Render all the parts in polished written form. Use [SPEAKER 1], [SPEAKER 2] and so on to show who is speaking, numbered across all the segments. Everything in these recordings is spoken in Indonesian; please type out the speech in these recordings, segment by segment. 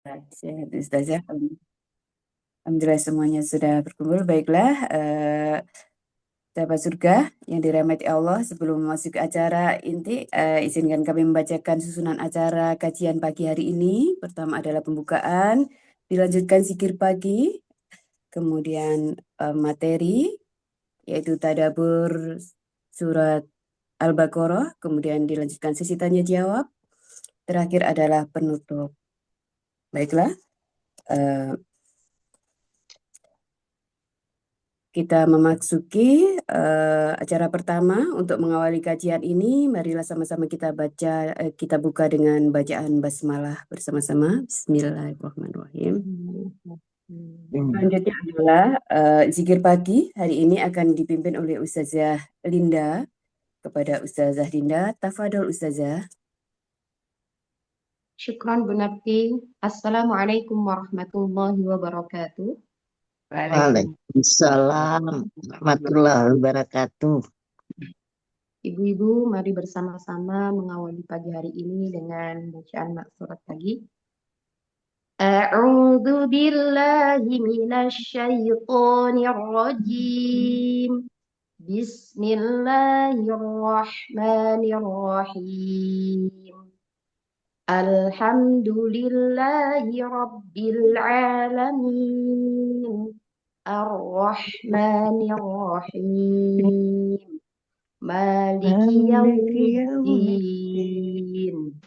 [SPEAKER 1] Sehat Ustazah. Alhamdulillah semuanya sudah berkumpul. Baiklah, sahabat surga yang dirahmati Allah, sebelum masuk ke acara inti, izinkan kami membacakan susunan acara kajian pagi hari ini. Pertama adalah pembukaan, dilanjutkan zikir pagi, kemudian materi, yaitu tadabbur surat Al-Baqarah, kemudian dilanjutkan sesi tanya jawab, terakhir adalah penutup. Baiklah, kita memasuki acara pertama. Untuk mengawali kajian ini, marilah sama-sama kita kita buka dengan bacaan basmalah bersama-sama. Bismillahirrahmanirrahim. Selanjutnya adalah zikir pagi. Hari ini akan dipimpin oleh Ustazah Linda. Kepada Ustazah Linda, tafadhol Ustazah.
[SPEAKER 2] Syukran Bu Nafti. Assalamualaikum warahmatullahi wabarakatuh.
[SPEAKER 3] Waalaikumsalam warahmatullahi wabarakatuh.
[SPEAKER 2] Ibu-ibu, mari bersama-sama mengawali pagi hari ini dengan bacaan surat pagi. A'udzu billahi minasy syaithanir rajim. Bismillahirrahmanirrahim. Alhamdulillahi rabbil alamin. Ar-Rahmanir-Rahim. Maliki yaumiddin.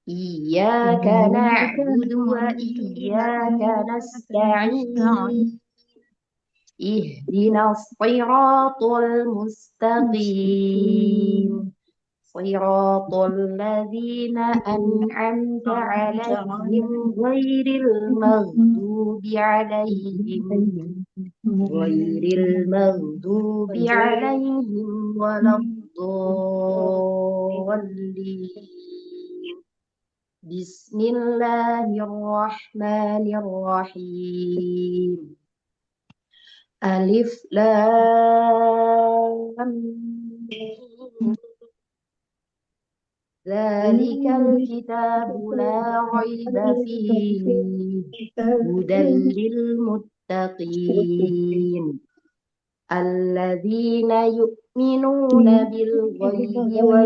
[SPEAKER 2] Iyyaka na'budu wa iyyaka nasta'in. Ihdinas siratal mustaqim. Siratal ladzina an'amta 'alaihim ghairil maghdubi 'alaihim waladdallin. Bismillahirrahmanirrahim. Alif Lam Mim. Zalikal kitabu la raiba fihi hudal lil muttaqin alladzina yu'minuna bil ghaibi wa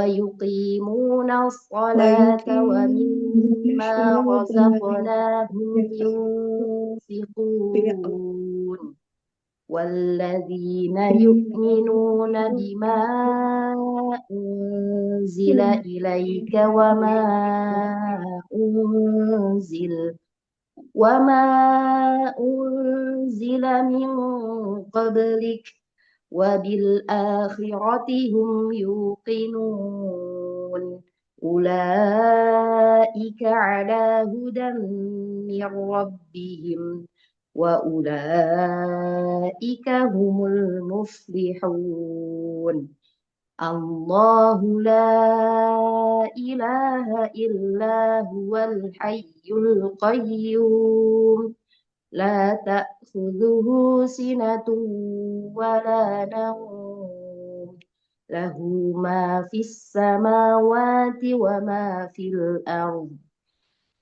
[SPEAKER 2] yuqimuna as-salata wa mimma razaqnahum yunfiqun walladzina yu'minuna bima unzila ilaika wa ma unzila min qablik wa bil akhirati hum yuqinun ulaika ala hudan min rabbihim wa ulaika humul muflihun. Allahu la ilaha illa huwal hayyul qayyum la ta'khudhuhu sinatun wa la nawm lahu ma fis samawati wa ma fil ardh.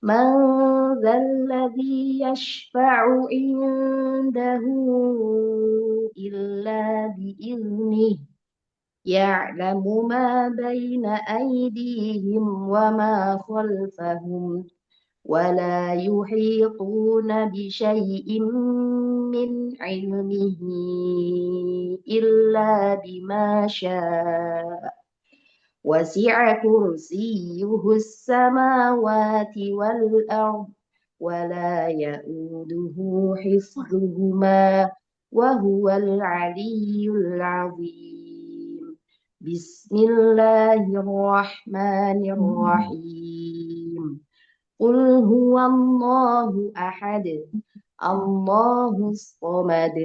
[SPEAKER 2] Man dzalladzi yashfa'u indahu illa bi'iznihi ya'lamu ma baina aydihim wa ma khalfahum wa la yuhituna bi syai'in min 'ilmihi illa bima syaa. Wasi'a kursiyyuhu as-samawati wal ardh wa la ya'uduhu hifdhuhuma wa huwal 'aliyyul 'azim. Bismillahirrahmanirrahim. Qul huwallahu ahad. Allahus samad.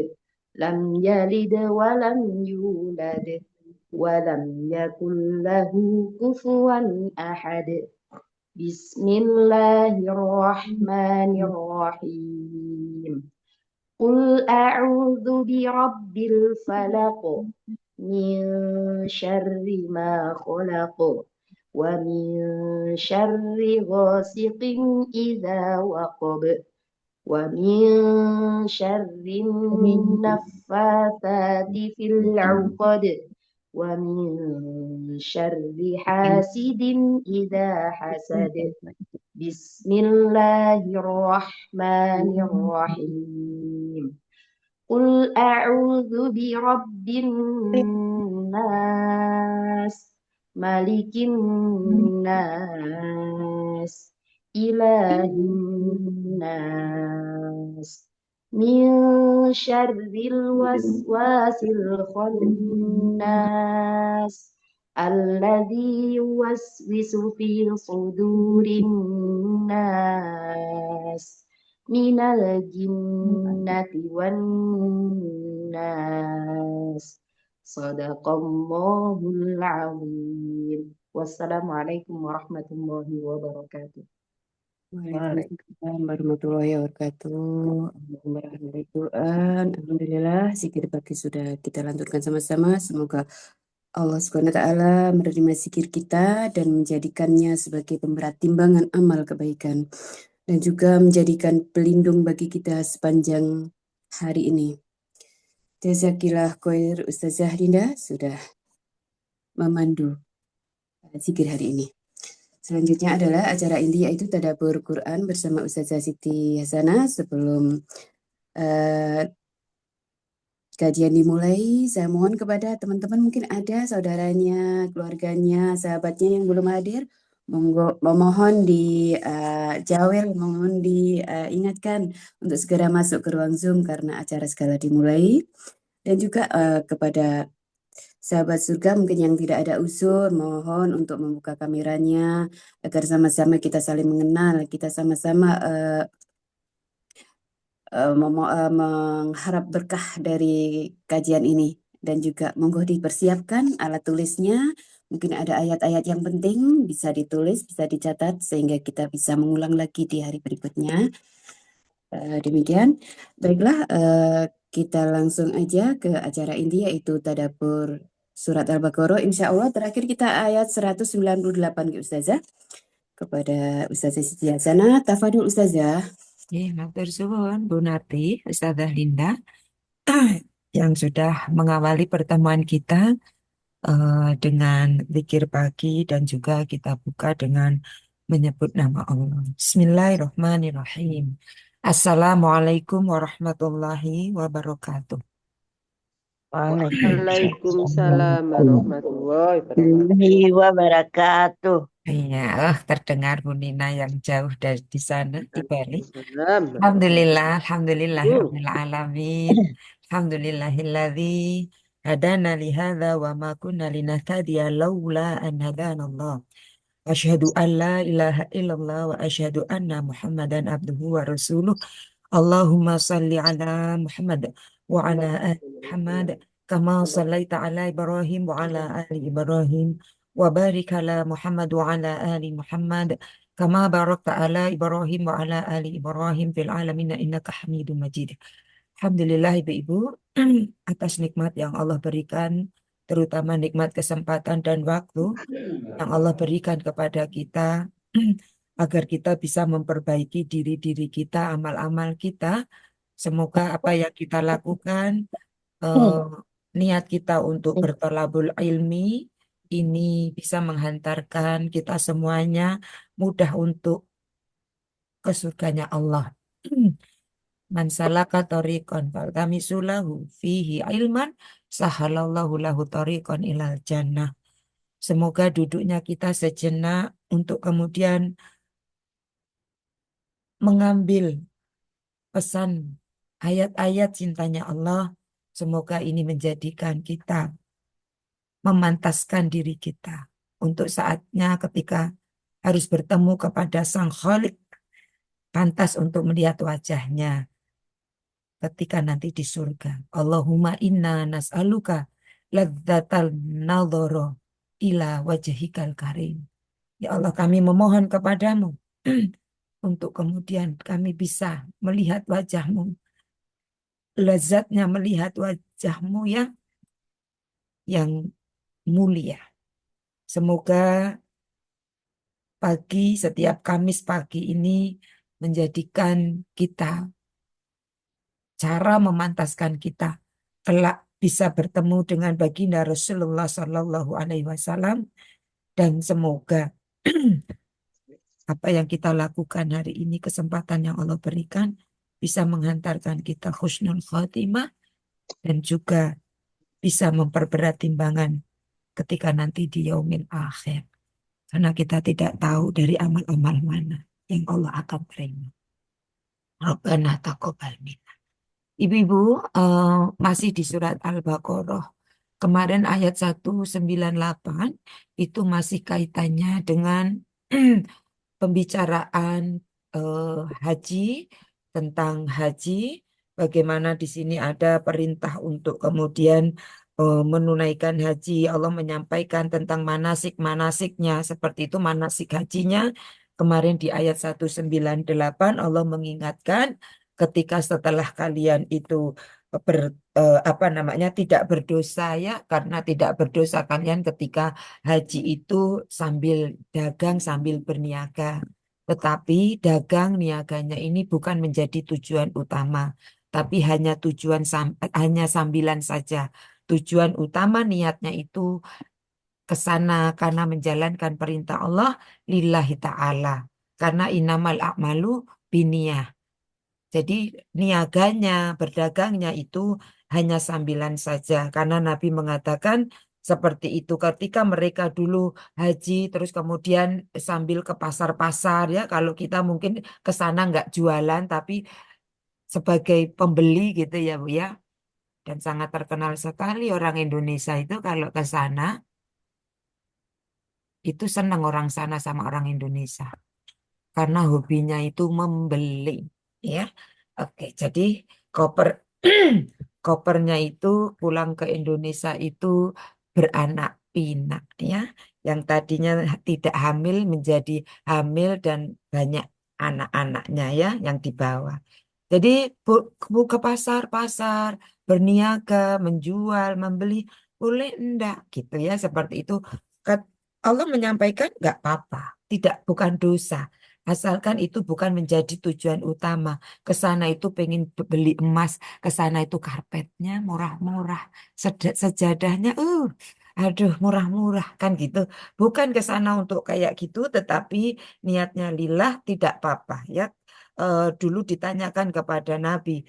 [SPEAKER 2] Lam yalid wa lam yulad. Walam yakul lahu kufuwan ahad. Bismillahirrahmanirrahim. Qul a'udzu birabbil falaq min syarri ma khalaq ومن شر غاسق إذا وقب ومن شر النفاثات في العقد ومن شر حاسد إذا حسد بسم الله الرحمن الرحيم قل أعوذ برب الناس ملك الناس إله الناس من شر الوسواس الخناس الذي يوسوس في صدور الناس من الجنة والناس صدق الله العظيم والسلام عليكم ورحمة الله وبركاته.
[SPEAKER 1] Waalaikumsalam warahmatullahi wabarakatuh. Alhamdulillah, Alhamdulillah, zikir pagi sudah kita lanjutkan sama-sama. Semoga Allah Subhanahu wa taala menerima zikir kita dan menjadikannya sebagai pemberat timbangan amal kebaikan dan juga menjadikan pelindung bagi kita sepanjang hari ini. Jazakillah khair Ustazah Dinda sudah memandu zikir hari ini. Selanjutnya adalah acara inti yaitu Tadabbur Quran bersama Ustazah Siti Hasanah. Sebelum kajian dimulai, saya mohon kepada teman-teman mungkin ada saudaranya, keluarganya, sahabatnya yang belum hadir, mohon di jawel, mohon diingatkan untuk segera masuk ke ruang Zoom karena acara segala dimulai. Dan juga kepada sahabat surga mungkin yang tidak ada uzur, mohon untuk membuka kameranya agar sama-sama kita saling mengenal, kita sama-sama mengharap berkah dari kajian ini. Dan juga monggo dipersiapkan alat tulisnya, mungkin ada ayat-ayat yang penting bisa ditulis, bisa dicatat sehingga kita bisa mengulang lagi di hari berikutnya. Demikian, baiklah kita langsung aja ke acara inti yaitu Tadabbur Surat Al-Baqarah. Insya Allah terakhir kita ayat 198 ke Ustazah. Kepada Ustazah Siti Hasanah, tafadhol Ustazah.
[SPEAKER 4] Matur suwun Bu Nati, Ustazah Linda yang sudah mengawali pertemuan kita dengan zikir pagi dan juga kita buka dengan menyebut nama Allah. Bismillahirrahmanirrahim. Assalamualaikum warahmatullahi wabarakatuh.
[SPEAKER 3] Waalaikumsalam
[SPEAKER 2] warahmatullahi
[SPEAKER 3] wabarakatuh.
[SPEAKER 4] Iya, terdengar Bu Nina yang jauh dari di sana di Bali. Alhamdulillah, alhamdulillahirabbil alamin. Alhamdulillahilladzi hadana li hadza wa ma kunna linahtadiya laula an hadanallah. Asyhadu an la ilaha illallah wa asyhadu anna Muhammadan abduhu wa rasuluh. Allahumma salli ala Muhammad wa ala ali Muhammad kama sallaita ala Ibrahim wa ala ali Ibrahim wa barik ala Muhammad wa ala ali Muhammad kama barakta ala Ibrahim wa ala ali Ibrahim fil alamin innaka Hamidum Majid. Alhamdulillah Ibu-ibu atas nikmat yang Allah berikan, terutama nikmat kesempatan dan waktu yang Allah berikan kepada kita agar kita bisa memperbaiki diri-diri kita, amal-amal kita. Semoga apa yang kita lakukan, niat kita untuk bertolabul ilmi ini bisa menghantarkan kita semuanya mudah untuk ke surganya Allah. Man salaka tariqan faltamisulahu fihi ilman sahalallahu lahu tariqan ilal jannah. Semoga duduknya kita sejenak untuk kemudian mengambil pesan ayat-ayat cintanya Allah. Semoga ini menjadikan kita memantaskan diri kita untuk saatnya ketika harus bertemu kepada Sang Khalik, pantas untuk melihat wajahnya ketika nanti di surga. Allahumma inna nas'aluka ladzatal nadhara ila wajhikal karim. Ya Allah, kami memohon kepadamu untuk kemudian kami bisa melihat wajahmu, lezatnya melihat wajahmu yang mulia. Semoga pagi, setiap Kamis pagi ini menjadikan kita, cara memantaskan kita kelak bisa bertemu dengan baginda Rasulullah Shallallahu Alaihi Wasallam, dan semoga apa yang kita lakukan hari ini, kesempatan yang Allah berikan, bisa menghantarkan kita husnul khotimah dan juga bisa memperberat timbangan ketika nanti di yaumil akhir. Karena kita tidak tahu dari amal-amal mana yang Allah akan terima. Rabbana taqabbal minna. Ibu-ibu, masih di surat Al-Baqarah. Kemarin ayat 198 itu masih kaitannya dengan pembicaraan haji, tentang haji, bagaimana di sini ada perintah untuk kemudian menunaikan haji. Allah menyampaikan tentang manasik-manasiknya, seperti itu manasik hajinya. Kemarin di ayat 198 Allah mengingatkan ketika setelah kalian itu apa namanya tidak berdosa, ya, karena tidak berdosa kalian ketika haji itu sambil dagang, sambil berniaga. Tetapi dagang niaganya ini bukan menjadi tujuan utama, tapi hanya hanya sambilan saja. Tujuan utama niatnya itu ke sana karena menjalankan perintah Allah lillahi ta'ala. Karena innamal a'malu biniyah. Jadi niaganya, berdagangnya itu hanya sambilan saja. Karena Nabi mengatakan seperti itu ketika mereka dulu haji, terus kemudian sambil ke pasar-pasar, ya. Kalau kita mungkin ke sana nggak jualan, tapi sebagai pembeli gitu ya, Bu, ya. Dan sangat terkenal sekali orang Indonesia itu kalau ke sana, itu senang orang sana sama orang Indonesia. Karena hobinya itu membeli, ya. Oke, jadi koper kopernya itu pulang ke Indonesia itu beranak pinak, ya. Yang tadinya tidak hamil menjadi hamil dan banyak anak-anaknya, ya, yang dibawa. Jadi ke pasar-pasar, berniaga, menjual, membeli, boleh enggak gitu, ya, seperti itu. Allah menyampaikan nggak apa-apa, tidak, bukan dosa. Asalkan itu bukan menjadi tujuan utama. Ke sana itu pengen beli emas, ke sana itu karpetnya murah-murah, sejadahnya, aduh, murah-murah kan gitu. Bukan ke sana untuk kayak gitu, tetapi niatnya lillah, tidak apa-apa, ya. Dulu ditanyakan kepada Nabi,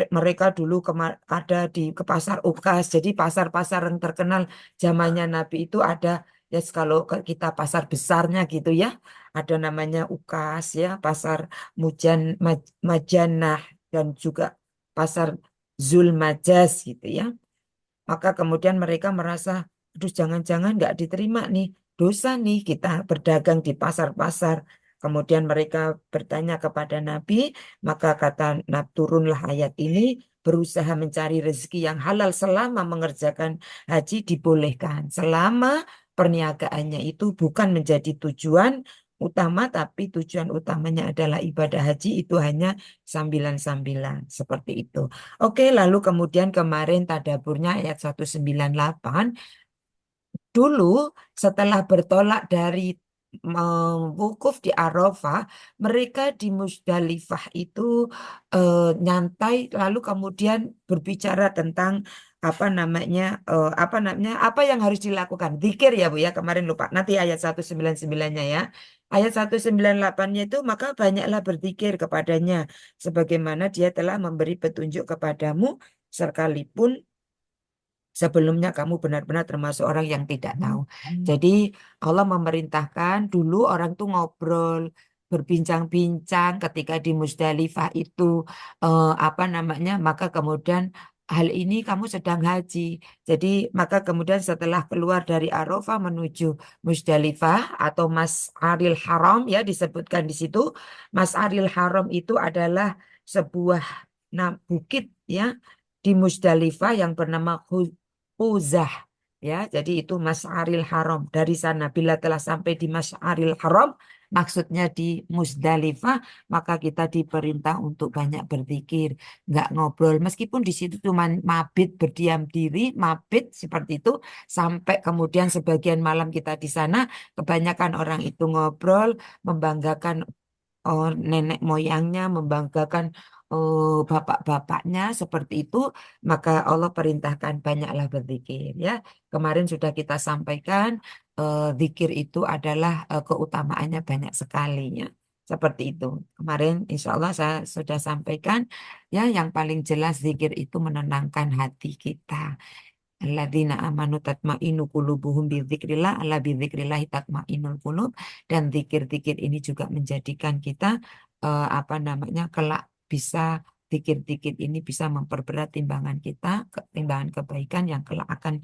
[SPEAKER 4] mereka dulu ada ke pasar Ukas, jadi pasar-pasar yang terkenal zamannya Nabi itu ada. Ya, kalau kita pasar besarnya gitu, ya, ada namanya Ukas, ya, pasar Majanah, dan juga pasar Zulmajaz gitu, ya. Maka kemudian mereka merasa, aduh, jangan-jangan nggak diterima nih, dosa nih kita berdagang di pasar-pasar. Kemudian mereka bertanya kepada Nabi, maka kata Nabi, turunlah ayat ini, berusaha mencari rezeki yang halal selama mengerjakan haji dibolehkan. Selama perniagaannya itu bukan menjadi tujuan utama, tapi tujuan utamanya adalah ibadah haji, itu hanya sambilan-sambilan, seperti itu. Oke, lalu kemudian kemarin tadaburnya ayat 198. Dulu setelah bertolak dari wukuf di Arafah, mereka di Musdalifah itu nyantai, lalu kemudian berbicara tentang apa yang harus dilakukan. Zikir, ya, Bu, ya, kemarin lupa. Nanti ayat 199-nya, ya. Ayat 198-nya itu, maka banyaklah berzikir kepadanya sebagaimana dia telah memberi petunjuk kepadamu, sekalipun sebelumnya kamu benar-benar termasuk orang yang tidak tahu. Jadi Allah memerintahkan dulu orang tuh ngobrol, berbincang-bincang ketika di Musdalifah itu, maka kemudian hal ini kamu sedang haji. Jadi maka kemudian setelah keluar dari Arafah menuju Musdalifah atau Mas'aril Haram, ya, disebutkan di situ. Mas'aril Haram itu adalah sebuah bukit, ya, di Musdalifah yang bernama Uzah, ya. Jadi itu Mas'aril Haram. Dari sana bila telah sampai di Mas'aril Haram, maksudnya di Musdalifah, maka kita diperintah untuk banyak berzikir, nggak ngobrol. Meskipun di situ cuma mabit, berdiam diri, mabit seperti itu, sampai kemudian sebagian malam kita di sana, kebanyakan orang itu ngobrol, membanggakan nenek moyangnya, membanggakan bapak-bapaknya seperti itu, maka Allah perintahkan banyaklah berzikir ya. Kemarin sudah kita sampaikan zikir itu adalah keutamaannya banyak sekali ya. Seperti itu. Kemarin insya Allah saya sudah sampaikan ya, yang paling jelas zikir itu menenangkan hati kita. Alladzina amanu tatmainu qulubuhum bidzikrillah, ala bidzikrillah tatmainul qulub. Dan zikir-zikir ini juga menjadikan kita apa namanya, kelak bisa, zikir-zikir ini bisa memperberat timbangan kita, timbangan kebaikan yang kelak akan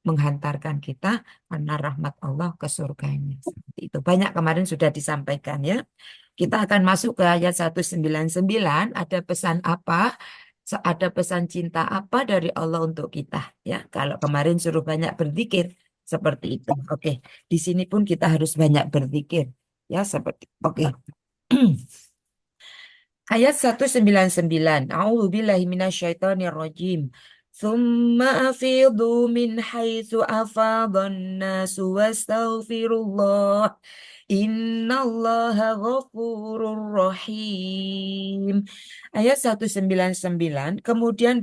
[SPEAKER 4] menghantarkan kita karena rahmat Allah ke surganya. Seperti itu. Banyak kemarin sudah disampaikan ya. Kita akan masuk ke ayat 199. Ada pesan apa? Ada pesan cinta apa dari Allah untuk kita ya. Kalau kemarin suruh banyak berzikir seperti itu. Oke, di sini pun kita harus banyak berzikir ya, seperti oke. Ayat 199. A'udzubillahi minasyaitonirrajim. Tsumma afidu min haitsu afadhan nasu wastaghfirullah. Innallaha ghafurur rahim. Ayat 199. Kemudian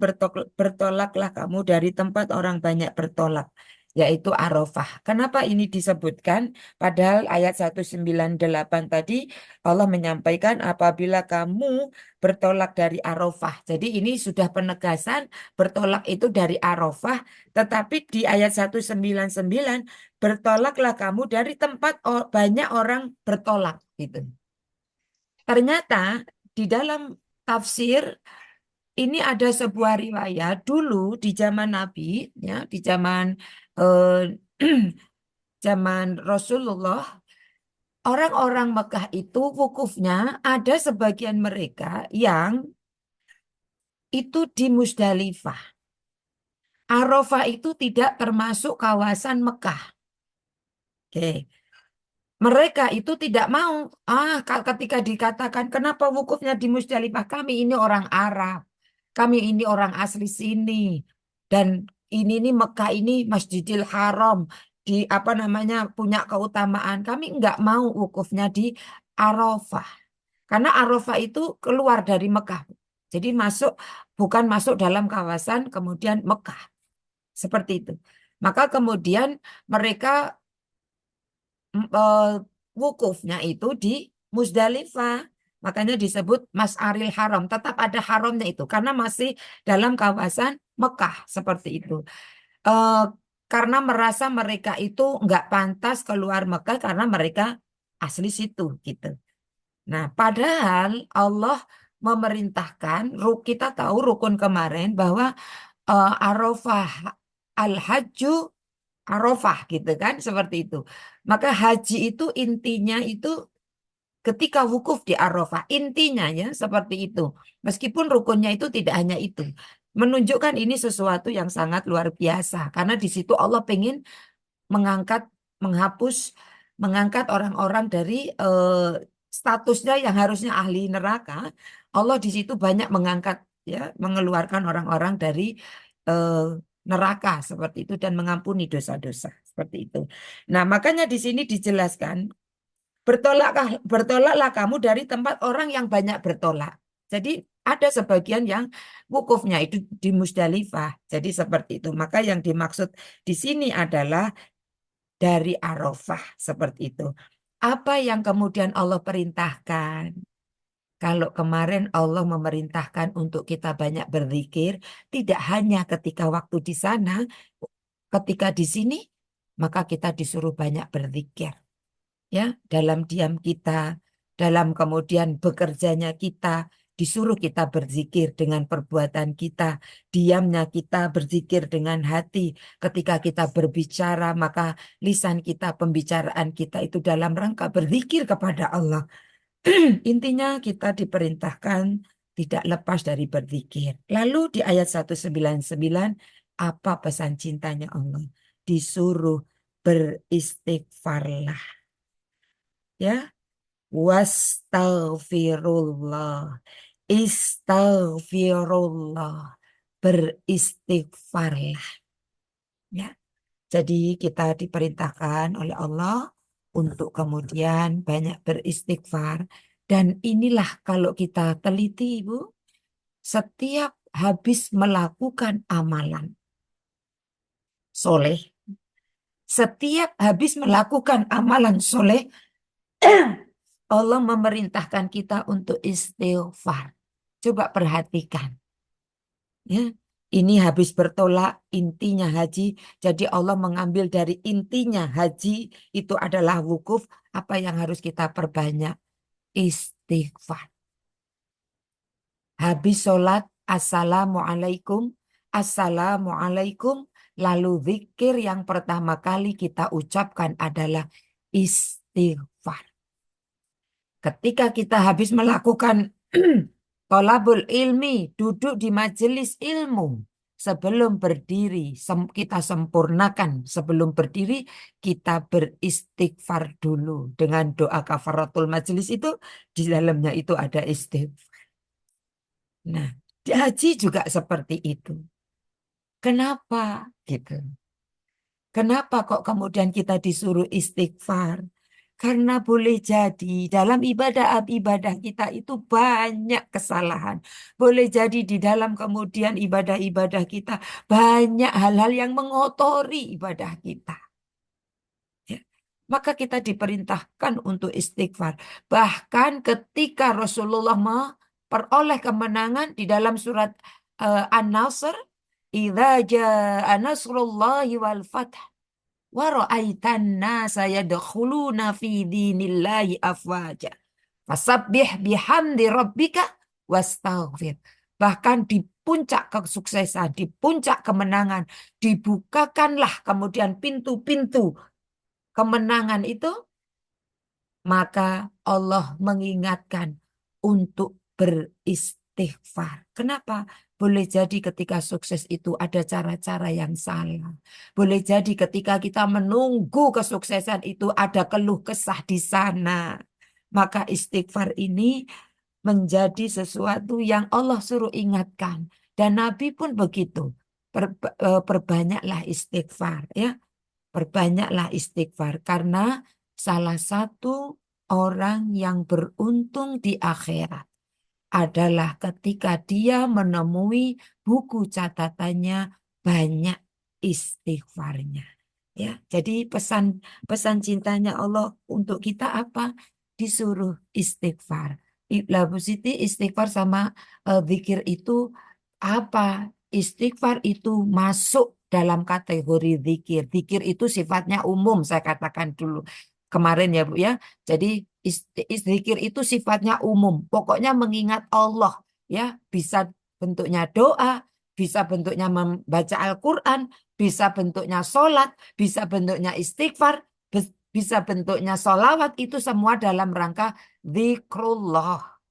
[SPEAKER 4] bertolaklah kamu dari tempat orang banyak bertolak, yaitu Arafah. Kenapa ini disebutkan? Padahal ayat 198 tadi Allah menyampaikan apabila kamu bertolak dari Arafah. Jadi ini sudah penegasan bertolak itu dari Arafah, tetapi di ayat 199 bertolaklah kamu dari tempat banyak orang bertolak gitu. Ternyata di dalam tafsir ini ada sebuah riwayat dulu di zaman Nabi ya, di zaman zaman Rasulullah. Orang-orang Mekah itu wukufnya ada sebagian mereka yang itu di Musdalifah. Arafah itu tidak termasuk kawasan Mekah. Oke. Mereka itu tidak mau. Ketika dikatakan kenapa wukufnya di Musdalifah? Kami ini orang Arab. Kami ini orang asli sini. Dan ini nih Mekah ini Masjidil Haram, di apa namanya, punya keutamaan. Kami enggak mau wukufnya di Arafah. Karena Arafah itu keluar dari Mekah. Jadi bukan masuk dalam kawasan kemudian Mekah. Seperti itu. Maka kemudian mereka wukufnya itu di Musdalifah. Makanya disebut Mas'aril Haram. Tetap ada haramnya itu. Karena masih dalam kawasan Mekah. Seperti itu. Eh, karena merasa mereka itu nggak pantas keluar Mekah karena mereka asli situ gitu. Nah, padahal Allah memerintahkan, kita tahu rukun kemarin bahwa Arafah al-hajju Arafah gitu kan, seperti itu. Maka haji itu intinya itu ketika wukuf di Arafah, intinya ya seperti itu. Meskipun rukunnya itu tidak hanya itu. Menunjukkan ini sesuatu yang sangat luar biasa karena di situ Allah pengen mengangkat orang-orang dari statusnya yang harusnya ahli neraka. Allah di situ banyak mengangkat ya, mengeluarkan orang-orang dari eh, neraka seperti itu dan mengampuni dosa-dosa seperti itu. Nah, makanya di sini dijelaskan bertolaklah kamu dari tempat orang yang banyak bertolak. Jadi ada sebagian yang wukufnya itu di Musdalifah. Jadi seperti itu. Maka yang dimaksud di sini adalah dari Arafah seperti itu. Apa yang kemudian Allah perintahkan? Kalau kemarin Allah memerintahkan untuk kita banyak berzikir, tidak hanya ketika waktu di sana, ketika di sini, maka kita disuruh banyak berzikir. Ya, dalam diam kita, dalam kemudian bekerjanya kita, disuruh kita berzikir dengan perbuatan kita, diamnya kita berzikir dengan hati. Ketika kita berbicara, maka lisan kita, pembicaraan kita itu dalam rangka berzikir kepada Allah. Intinya kita diperintahkan tidak lepas dari berzikir. Lalu di ayat 199, apa pesan cintanya Allah? Disuruh beristighfarlah. Ya, wastaghfirullah, istaghfirullah, beristighfarlah. Ya. Jadi kita diperintahkan oleh Allah untuk kemudian banyak beristighfar. Dan inilah kalau kita teliti, Ibu, setiap habis melakukan amalan soleh, setiap habis melakukan amalan soleh, Allah memerintahkan kita untuk istighfar. Coba perhatikan. Ya, ini habis bertolak intinya haji. Jadi Allah mengambil dari intinya haji itu adalah wukuf. Apa yang harus kita perbanyak? Istighfar. Habis sholat, assalamualaikum, assalamualaikum. Lalu zikir yang pertama kali kita ucapkan adalah istighfar. Ketika kita habis melakukan tolabul ilmi, duduk di majelis ilmu, sebelum berdiri, kita sempurnakan. Sebelum berdiri, kita beristighfar dulu. Dengan doa kafaratul majelis itu, di dalamnya itu ada istighfar. Nah, di haji juga seperti itu. Kenapa? Gitu. Kenapa kok kemudian kita disuruh istighfar? Karena boleh jadi dalam ibadah kita itu banyak kesalahan. Boleh jadi di dalam kemudian ibadah-ibadah kita banyak hal-hal yang mengotori ibadah kita. Ya. Maka kita diperintahkan untuk istighfar. Bahkan ketika Rasulullah memperoleh kemenangan di dalam surat An-Nasr, "Idza jaa nasrullahi wal fath wa ra'aitan nasa yadkhuluna fi dinillahi afwaja fasabbih bihamdi rabbika wastaghfir." Bahkan di puncak kesuksesan, di puncak kemenangan, dibukakanlah kemudian pintu-pintu kemenangan itu, maka Allah mengingatkan untuk beristighfar. Kenapa? Boleh jadi ketika sukses itu ada cara-cara yang salah. Boleh jadi ketika kita menunggu kesuksesan itu ada keluh kesah di sana. Maka istighfar ini menjadi sesuatu yang Allah suruh ingatkan. Dan Nabi pun begitu. Perbanyaklah istighfar, ya. Perbanyaklah istighfar karena salah satu orang yang beruntung di akhirat adalah ketika dia menemui buku catatannya banyak istighfarnya. Ya, jadi pesan cintanya Allah untuk kita apa? Disuruh istighfar. Bu Siti, istighfar sama zikir itu apa? Istighfar itu masuk dalam kategori zikir. Zikir itu sifatnya umum, saya katakan dulu kemarin ya Bu ya. Jadi zikir itu sifatnya umum. Pokoknya mengingat Allah ya, bisa bentuknya doa, bisa bentuknya membaca Al-Quran, bisa bentuknya sholat, bisa bentuknya istighfar, bisa bentuknya sholawat. Itu semua dalam rangka zikrullah.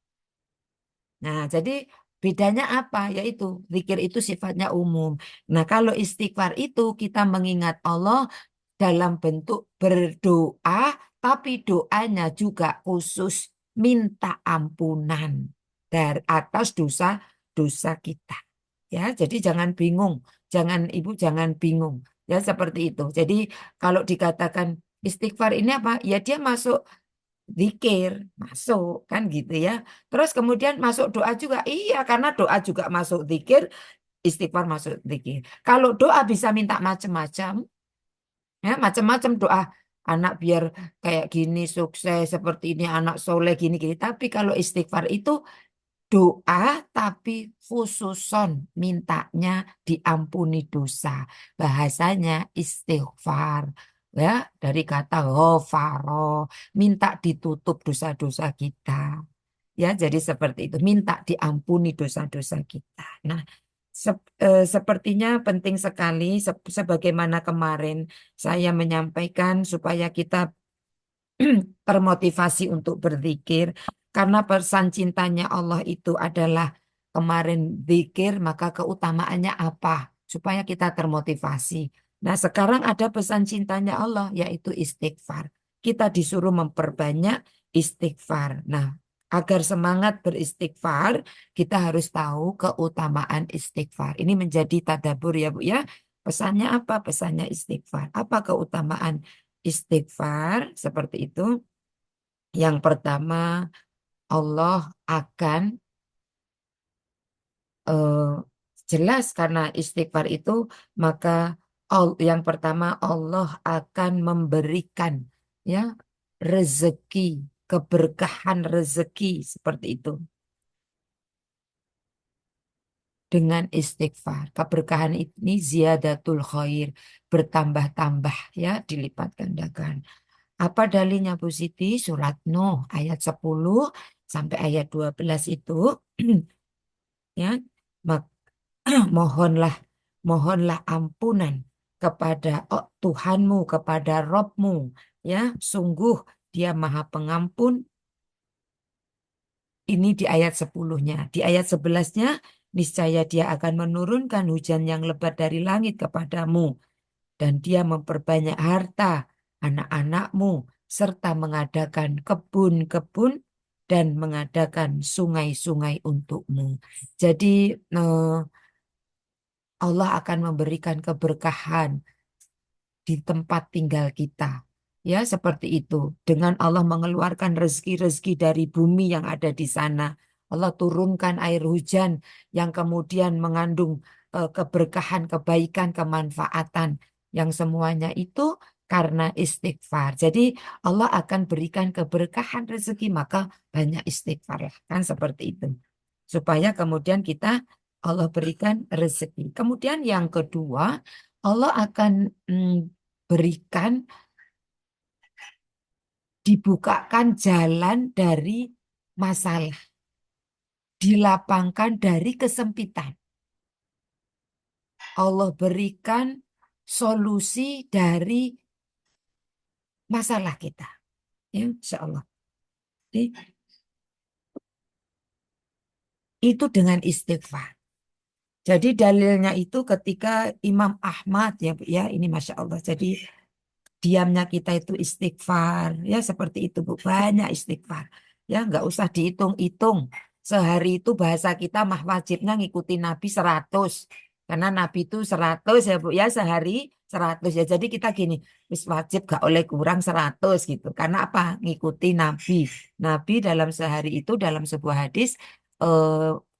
[SPEAKER 4] Nah, jadi bedanya apa? Yaitu zikir itu sifatnya umum. Nah, kalau istighfar itu kita mengingat Allah dalam bentuk berdoa, tapi doanya juga khusus minta ampunan dari atas dosa-dosa kita. Ya, jadi jangan bingung, Ibu jangan bingung. Ya, seperti itu. Jadi kalau dikatakan istighfar ini apa? Ya dia masuk zikir, masuk kan gitu ya. Terus kemudian masuk doa juga. Iya, karena doa juga masuk zikir, istighfar masuk zikir. Kalau doa bisa minta macam-macam, ya macam-macam doa. Anak biar kayak gini sukses seperti ini, anak soleh gini-gini. Tapi kalau istighfar itu doa tapi khususon mintanya diampuni dosa. Bahasanya istighfar. Ya, dari kata ghafaro, minta ditutup dosa-dosa kita. Ya, jadi seperti itu, minta diampuni dosa-dosa kita. Nah, sepertinya penting sekali sebagaimana kemarin saya menyampaikan supaya kita termotivasi untuk berzikir karena pesan cintanya Allah itu adalah kemarin zikir, maka keutamaannya apa supaya kita termotivasi. Nah, sekarang ada pesan cintanya Allah yaitu istighfar. Kita disuruh memperbanyak istighfar. Nah, agar semangat beristighfar, kita harus tahu keutamaan istighfar. Ini menjadi tadabbur ya Bu ya. Pesannya apa? Pesannya istighfar. Apa keutamaan istighfar? Seperti itu. Yang pertama, Allah akan eh, jelas karena istighfar itu, maka yang pertama Allah akan memberikan ya rezeki, keberkahan rezeki seperti itu dengan istighfar. Keberkahan ini ziyadatul khair, bertambah-tambah ya, dilipat gandakan. Apa dalilnya Bu Siti? Surat Nuh ayat 10 sampai ayat 12 itu ya. Mohonlah, mohonlah ampunan kepada Tuhanmu, kepada Robmu, ya, sungguh Dia Maha Pengampun. Ini di ayat 10-nya. Di ayat 11-nya, niscaya Dia akan menurunkan hujan yang lebat dari langit kepadamu, dan Dia memperbanyak harta anak-anakmu, serta mengadakan kebun-kebun dan mengadakan sungai-sungai untukmu. Jadi, Allah akan memberikan keberkahan di tempat tinggal kita. Ya, seperti itu. Dengan Allah mengeluarkan rezeki-rezeki dari bumi yang ada di sana. Allah turunkan air hujan yang kemudian mengandung keberkahan, kebaikan, kemanfaatan. Yang semuanya itu karena istighfar. Jadi Allah akan berikan keberkahan rezeki, maka banyak istighfar lah. Kan seperti itu. Supaya kemudian kita Allah berikan rezeki. Kemudian yang kedua, Allah akan berikan, dibukakan jalan dari masalah, dilapangkan dari kesempitan. Allah berikan solusi dari masalah kita. Ya, insya Allah. Jadi, itu dengan istighfar. Jadi dalilnya itu ketika Imam Ahmad ya Bu, ya ini Masya Allah. Jadi diamnya kita itu istighfar ya, seperti itu Bu, banyak istighfar ya, nggak usah dihitung-hitung. Sehari itu bahasa kita mah wajibnya ngikuti Nabi 100, karena Nabi itu 100 ya Bu ya, sehari 100 ya. Jadi kita gini, wis wajib gak oleh kurang 100 gitu, karena apa? Ngikuti Nabi. Nabi dalam sehari itu dalam sebuah hadis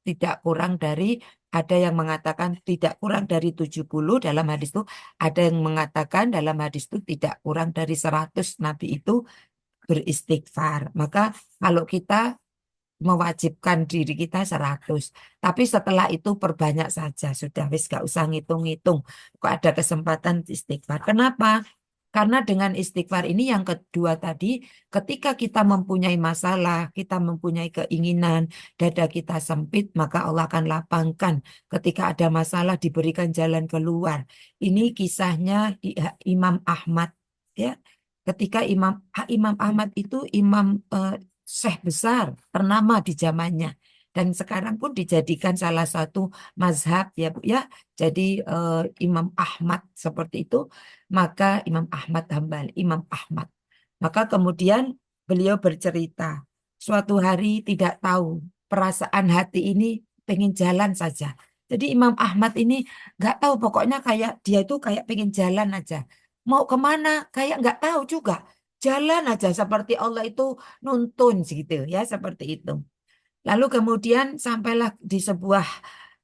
[SPEAKER 4] tidak kurang dari, ada yang mengatakan tidak kurang dari 70 dalam hadis itu, ada yang mengatakan dalam hadis itu tidak kurang dari 100 Nabi itu beristighfar. Maka kalau kita mewajibkan diri kita 100, tapi setelah itu perbanyak saja, sudah wis gak usah ngitung-ngitung. Kok ada kesempatan istighfar. Kenapa? Karena dengan istighfar ini yang kedua tadi, ketika kita mempunyai masalah, kita mempunyai keinginan, dada kita sempit, maka Allah akan lapangkan. Ketika ada masalah diberikan jalan keluar. Ini kisahnya Imam Ahmad ya. Ketika Imam Ahmad itu imam syekh besar ternama di zamannya, dan sekarang pun dijadikan salah satu mazhab ya Bu ya. Jadi Imam Ahmad seperti itu. Maka Imam Ahmad Hambali, Imam Ahmad. Maka kemudian beliau bercerita, suatu hari tidak tahu perasaan hati ini pengen jalan saja. Jadi Imam Ahmad ini nggak tahu, pokoknya kayak dia itu kayak pengen jalan aja. Mau kemana? Kayak nggak tahu juga. Jalan aja seperti Allah itu nuntun gitu ya, seperti itu. Lalu kemudian sampailah di sebuah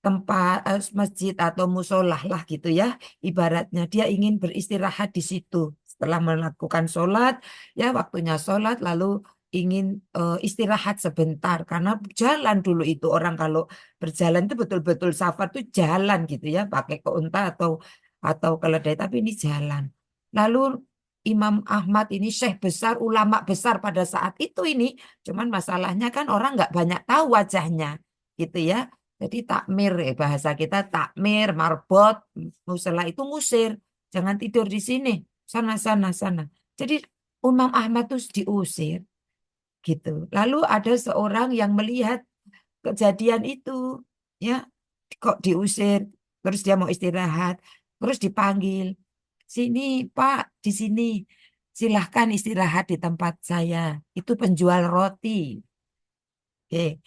[SPEAKER 4] tempat masjid atau musolah lah gitu ya. Ibaratnya dia ingin beristirahat di situ. Setelah melakukan sholat, ya waktunya sholat, lalu ingin istirahat sebentar. Karena jalan dulu itu orang kalau berjalan itu betul-betul safar tuh jalan gitu ya. Pakai ke unta atau keledai, tapi ini jalan. Lalu Imam Ahmad ini syekh besar, ulama besar pada saat itu ini. Cuman masalahnya kan orang nggak banyak tahu wajahnya, gitu ya. Jadi takmir, bahasa kita takmir, marbot, musala itu ngusir. Jangan tidur di sini, sana, sana, sana. Jadi Imam Ahmad tuh diusir, gitu. Lalu ada seorang yang melihat kejadian itu, ya, kok diusir, terus dia mau istirahat, terus dipanggil, sini Pak, di sini. silahkan istirahat di tempat saya. Itu penjual roti. Oke.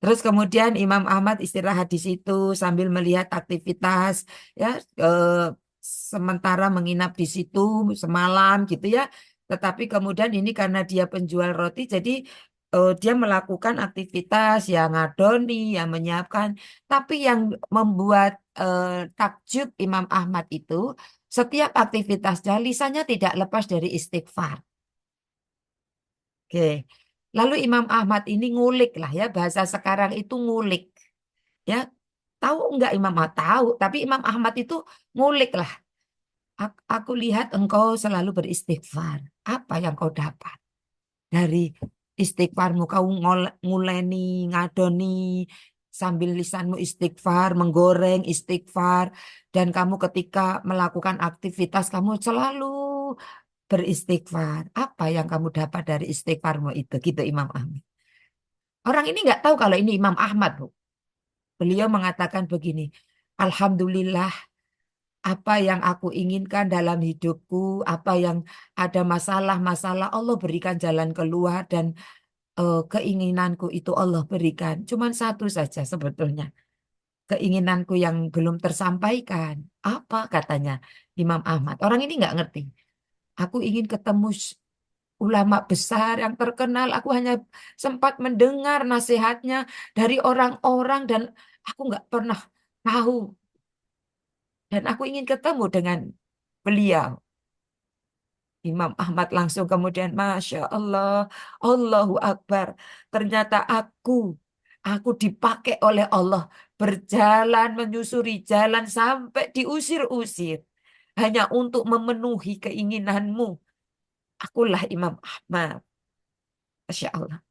[SPEAKER 4] Terus kemudian Imam Ahmad istirahat di situ sambil melihat aktivitas ya eh, sementara menginap di situ semalam gitu ya. Tetapi kemudian ini karena dia penjual roti jadi dia melakukan aktivitas yang ngadoni, yang menyiapkan. Tapi yang membuat takjub Imam Ahmad itu setiap aktivitasnya lisannya tidak lepas dari istighfar. Oke. Lalu Imam Ahmad ini ngulik lah ya bahasa sekarang itu ngulik. Ya, tahu enggak Imam Ahmad? Tahu, tapi Imam Ahmad itu ngulik lah. Aku lihat engkau selalu beristighfar. Apa yang kau dapat dari istighfarmu? Kau nguleni, ngadoni, sambil lisanmu istighfar, menggoreng istighfar. Dan kamu ketika melakukan aktivitas, kamu selalu beristighfar. Apa yang kamu dapat dari istighfarmu itu? Gitu Imam Ahmad. Orang ini nggak tahu kalau ini Imam Ahmad, Bu. Beliau mengatakan begini, Alhamdulillah apa yang aku inginkan dalam hidupku, apa yang ada masalah-masalah, Allah berikan jalan keluar dan keinginanku itu Allah berikan. Cuman satu saja sebetulnya, keinginanku yang belum tersampaikan. Apa katanya Imam Ahmad? Orang ini nggak ngerti. Aku ingin ketemu ulama besar yang terkenal. Aku hanya sempat mendengar nasihatnya dari orang-orang dan aku nggak pernah tahu. Dan aku ingin ketemu dengan beliau. Imam Ahmad langsung kemudian, Masya Allah, Allahu Akbar. Ternyata aku dipakai oleh Allah berjalan menyusuri jalan sampai diusir-usir. Hanya untuk memenuhi keinginanmu. Akulah Imam Ahmad. Masya Allah.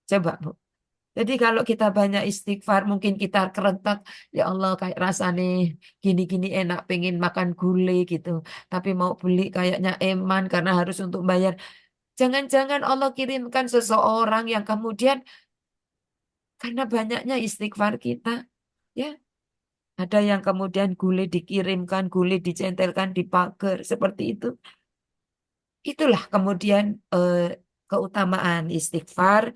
[SPEAKER 4] Coba Bu. Jadi kalau kita banyak istighfar, mungkin kita kerentak, ya Allah kayak rasanya gini-gini enak, pengen makan gulai gitu. Tapi mau beli kayaknya eman karena harus untuk bayar. Jangan-jangan Allah kirimkan seseorang yang kemudian karena banyaknya istighfar kita, ya ada yang kemudian gulai dikirimkan, gulai dicentelkan di pagar seperti itu. Itulah kemudian keutamaan istighfar.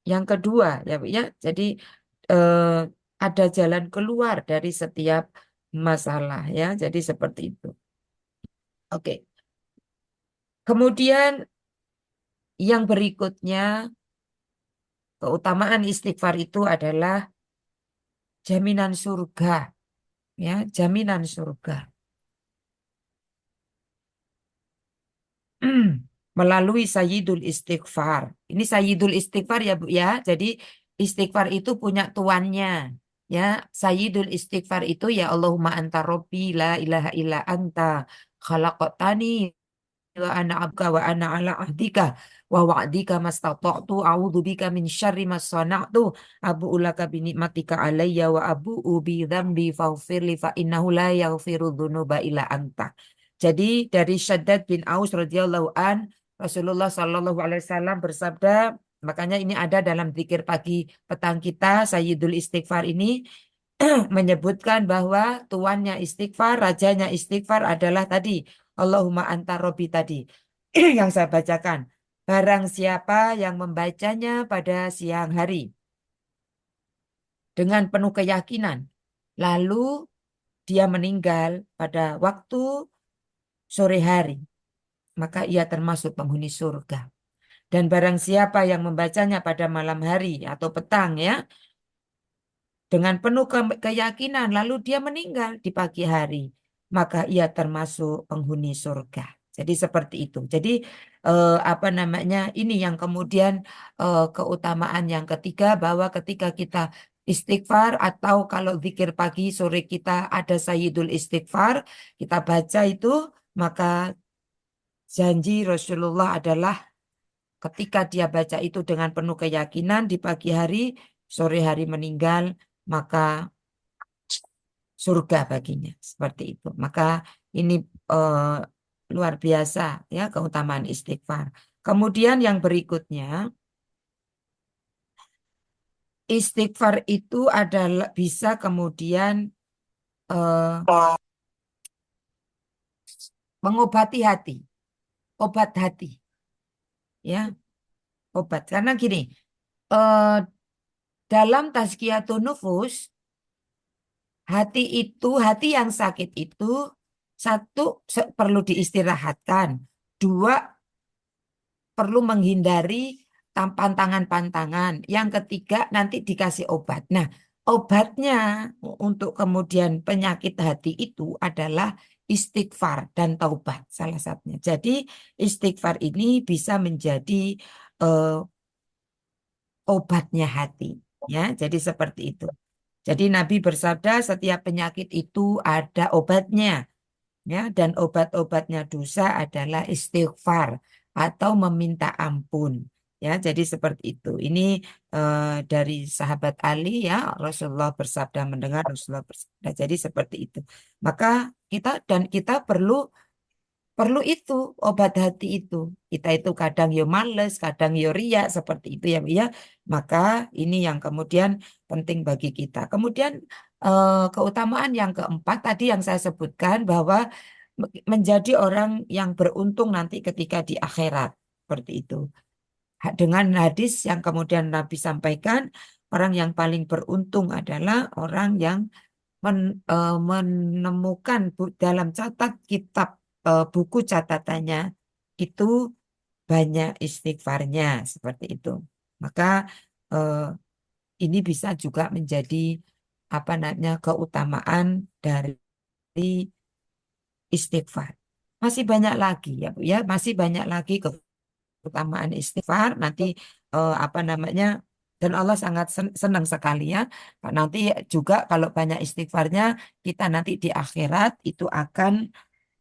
[SPEAKER 4] Yang kedua, ya Bu ya, jadi eh, ada jalan keluar dari setiap masalah ya. Jadi seperti itu. Oke. Kemudian yang berikutnya keutamaan istighfar itu adalah jaminan surga, ya, jaminan surga. Melalui Sayyidul Istighfar. Ini Sayyidul Istighfar ya Bu ya. Jadi istighfar itu punya tuannya. Ya, Sayyidul Istighfar itu ya Allahumma anta rabbi la ilaha illa anta khalaqtani wa ana abka wa ana ala ahdika wa wa'dika mastata'tu a'udzu bika min syarri ma sana'tu abu'u laka bi ni'matika alayya wa abu'u bi dzambi faghfirli fa innahu la yaghfiru dzunuba illa anta. Jadi dari Syaddad bin Aus radhiyallahu an Rasulullah sallallahu alaihi wasallam bersabda, makanya ini ada dalam zikir pagi petang kita Sayyidul Istighfar ini menyebutkan bahwa tuannya istighfar, rajanya istighfar adalah tadi Allahumma anta robbi tadi yang saya bacakan. Barang siapa yang membacanya pada siang hari dengan penuh keyakinan, lalu dia meninggal pada waktu sore hari, maka ia termasuk penghuni surga. Dan barang siapa yang membacanya pada malam hari atau petang ya, dengan penuh keyakinan lalu dia meninggal di pagi hari, maka ia termasuk penghuni surga. Jadi seperti itu. Jadi apa namanya? Ini yang kemudian keutamaan yang ketiga bahwa ketika kita istighfar atau kalau zikir pagi sore kita ada Sayyidul Istighfar, kita baca itu maka janji Rasulullah adalah ketika dia baca itu dengan penuh keyakinan di pagi hari, sore hari meninggal, maka surga baginya. Seperti itu. Maka ini eh, luar biasa ya keutamaan istighfar. Kemudian yang berikutnya, istighfar itu adalah bisa kemudian eh, mengobati hati. obat hati, ya, obat. Karena gini, eh, dalam tazkiyatun nufus, hati yang sakit itu satu perlu diistirahatkan, dua perlu menghindari pantangan-pantangan. Yang ketiga nanti dikasih obat. Nah, obatnya untuk kemudian penyakit hati itu adalah istighfar dan taubat salah satunya. Jadi istighfar ini bisa menjadi eh, obatnya hati. Ya, jadi seperti itu. Jadi Nabi bersabda setiap penyakit itu ada obatnya. Ya, dan obat-obatnya dosa adalah istighfar atau meminta ampun. Ya, jadi seperti itu. Ini dari sahabat Ali ya, Rasulullah bersabda mendengar Rasulullah bersabda. Jadi seperti itu. Maka kita perlu itu obat hati itu. Kita itu kadang yo males, kadang yo ria seperti itu ya, Bu, ya. Maka ini yang kemudian penting bagi kita. Kemudian keutamaan yang keempat tadi yang saya sebutkan bahwa menjadi orang yang beruntung nanti ketika di akhirat seperti itu. Dengan hadis yang kemudian Nabi sampaikan, orang yang paling beruntung adalah orang yang menemukan dalam kitab buku catatannya itu banyak istighfarnya seperti itu. Maka eh, ini bisa juga menjadi apa namanya keutamaan dari istighfar. Masih banyak lagi ya Bu ya, masih banyak lagi keutamaan istighfar. Nanti apa namanya dan Allah sangat senang sekali ya. Nanti juga kalau banyak istighfarnya kita nanti di akhirat itu akan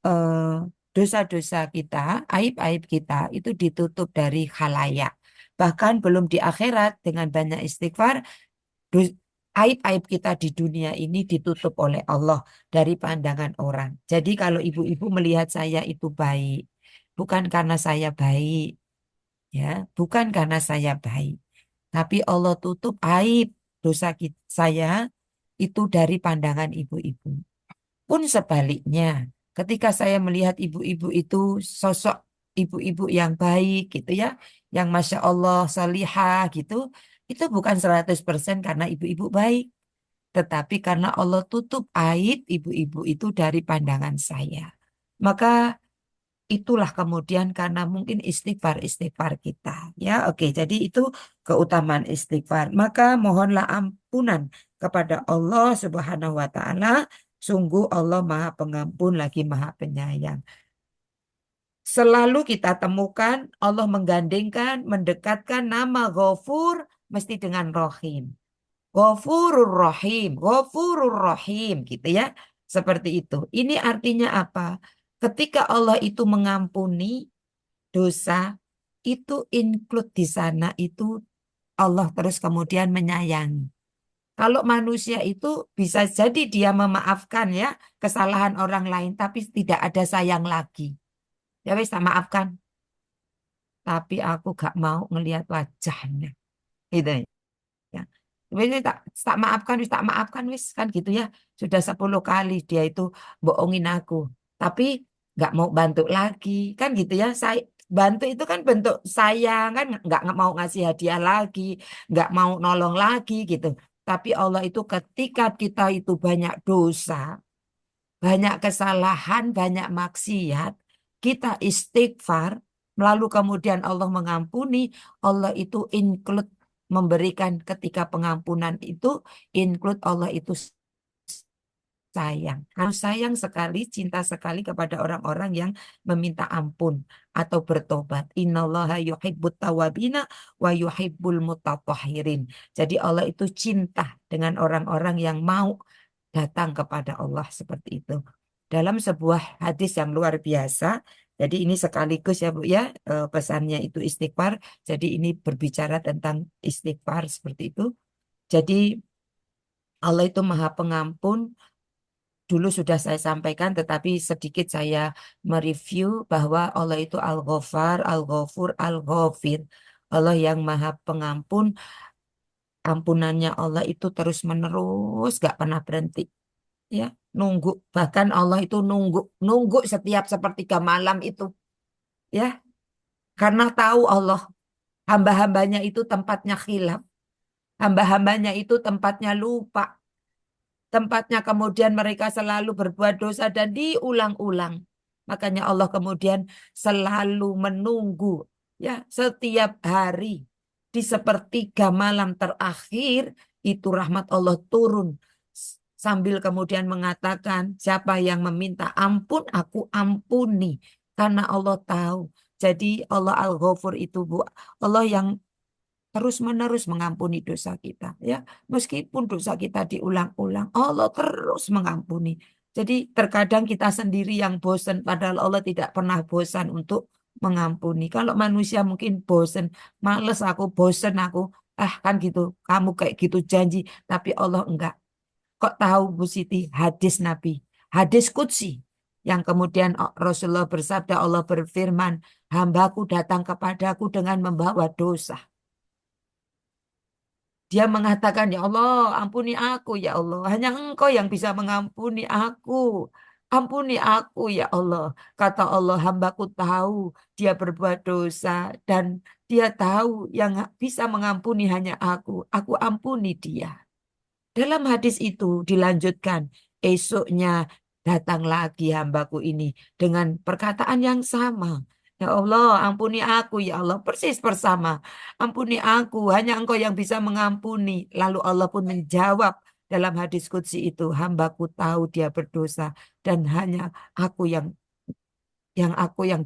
[SPEAKER 4] eh, dosa-dosa kita, aib-aib kita itu ditutup dari khalayak. Bahkan belum di akhirat dengan banyak istighfar, dus- aib-aib kita di dunia ini ditutup oleh Allah dari pandangan orang. Jadi kalau ibu-ibu melihat saya itu baik, bukan karena saya baik, ya, bukan karena saya baik, tapi Allah tutup aib dosa saya itu dari pandangan ibu-ibu. Pun sebaliknya, ketika saya melihat ibu-ibu itu sosok ibu-ibu yang baik gitu ya, yang Masya Allah salihah gitu, itu bukan 100% karena ibu-ibu baik, tetapi karena Allah tutup aib ibu-ibu itu dari pandangan saya. Maka itulah kemudian karena mungkin istighfar kita. Ya, oke. Jadi itu keutamaan istighfar. Maka mohonlah ampunan kepada Allah Subhanahu wa taala. Sungguh Allah Maha Pengampun lagi Maha Penyayang. Selalu kita temukan Allah menggandengkan, mendekatkan nama Ghafur mesti dengan Rohim. Ghafurur Rahim gitu ya. Seperti itu. Ini artinya apa? Ketika Allah itu mengampuni dosa, itu include di sana itu Allah terus kemudian menyayangi. Kalau manusia itu bisa jadi dia memaafkan ya kesalahan orang lain, tapi tidak ada sayang lagi. Ya wis tak maafkan, tapi aku gak mau ngelihat wajahnya. Gitu ya. Wis wis tak maafkan wis kan gitu ya. Sudah 10 kali dia itu bohongin aku, tapi nggak mau bantu lagi kan gitu ya. Saya bantu itu kan bentuk sayang kan nggak mau ngasih hadiah lagi, nggak mau nolong lagi gitu. Tapi Allah itu ketika kita itu banyak dosa, banyak kesalahan, banyak maksiat, kita istighfar, lalu kemudian Allah mengampuni, Allah itu include memberikan ketika pengampunan itu include Allah itu sayang. Harus sayang sekali, cinta sekali kepada orang-orang yang meminta ampun atau bertobat. Innallaha yuhibbut tawabina wa yuhibbul mutatahhirin. Jadi Allah itu cinta dengan orang-orang yang mau datang kepada Allah seperti itu. Dalam sebuah hadis yang luar biasa, jadi ini sekaligus ya Bu ya, pesannya itu istighfar. Jadi ini berbicara tentang istighfar seperti itu. Jadi Allah itu Maha Pengampun. Dulu sudah saya sampaikan, tetapi sedikit saya mereview bahwa Allah itu Al-Ghafar, Al-Ghafur, Al-Ghafir. Allah yang Maha Pengampun, ampunannya Allah itu terus menerus, gak pernah berhenti. Ya, nunggu. Bahkan Allah itu nunggu setiap sepertiga malam itu. Ya, karena tahu Allah, hamba-hambanya itu tempatnya khilaf, hamba-hambanya itu tempatnya lupa, tempatnya kemudian mereka selalu berbuat dosa dan diulang-ulang. Makanya Allah kemudian selalu menunggu ya setiap hari di sepertiga malam terakhir itu rahmat Allah turun sambil kemudian mengatakan siapa yang meminta ampun aku ampuni karena Allah tahu. Jadi Allah Al-Ghafur itu Bu, Allah yang terus-menerus mengampuni dosa kita ya. Meskipun dosa kita diulang-ulang, Allah terus mengampuni. Jadi terkadang kita sendiri yang bosan, padahal Allah tidak pernah bosan untuk mengampuni. Kalau manusia mungkin bosan, males aku, bosan aku, kan gitu, kamu kayak gitu janji. Tapi Allah enggak. Kok tahu Bu Siti hadis Nabi, hadis Qudsi. Yang kemudian Rasulullah bersabda, Allah berfirman, hambaku datang kepadaku dengan membawa dosa. Dia mengatakan, ya Allah, ampuni aku, ya Allah. Hanya Engkau yang bisa mengampuni aku. Ampuni aku, ya Allah. Kata Allah, hambaku tahu dia berbuat dosa. Dan dia tahu yang bisa mengampuni hanya aku. Aku ampuni dia. Dalam hadis itu dilanjutkan, esoknya datang lagi hambaku ini dengan perkataan yang sama. Ya Allah, ampuni aku ya Allah, persis bersama. Ampuni aku, hanya Engkau yang bisa mengampuni. Lalu Allah pun menjawab dalam hadis qudsi itu, hambaku tahu dia berdosa dan hanya aku yang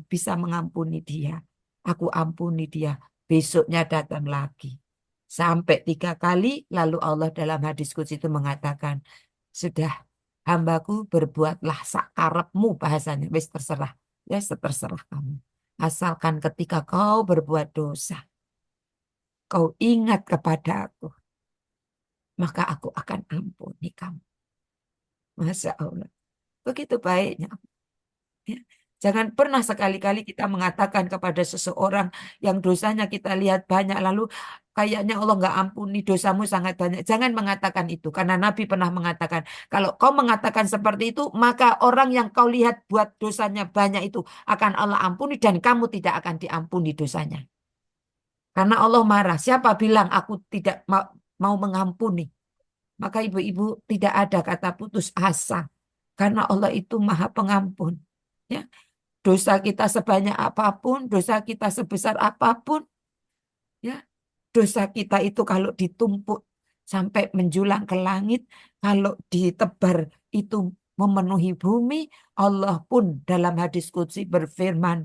[SPEAKER 4] bisa mengampuni dia. Aku ampuni dia. Besoknya datang lagi. Sampai 3 kali, lalu Allah dalam hadis qudsi itu mengatakan, sudah hambaku berbuatlah sakarepmu bahasanya. Wis terserah. Ya terserah kamu. Asalkan ketika kau berbuat dosa, kau ingat kepada aku, maka aku akan ampuni kamu. Masya Allah. Begitu baiknya. Ya. Jangan pernah sekali-kali kita mengatakan kepada seseorang yang dosanya kita lihat banyak, lalu kayaknya Allah nggak ampuni dosamu sangat banyak. Jangan mengatakan itu, karena Nabi pernah mengatakan, kalau kau mengatakan seperti itu, maka orang yang kau lihat buat dosanya banyak itu akan Allah ampuni dan kamu tidak akan diampuni dosanya. Karena Allah marah. Siapa bilang aku tidak mau mengampuni? Maka ibu-ibu tidak ada kata putus asa. Karena Allah itu maha pengampun. Ya. Dosa kita sebanyak apapun, dosa kita sebesar apapun, ya, dosa kita itu kalau ditumpuk sampai menjulang ke langit, kalau ditebar itu memenuhi bumi, Allah pun dalam hadis qudsi berfirman,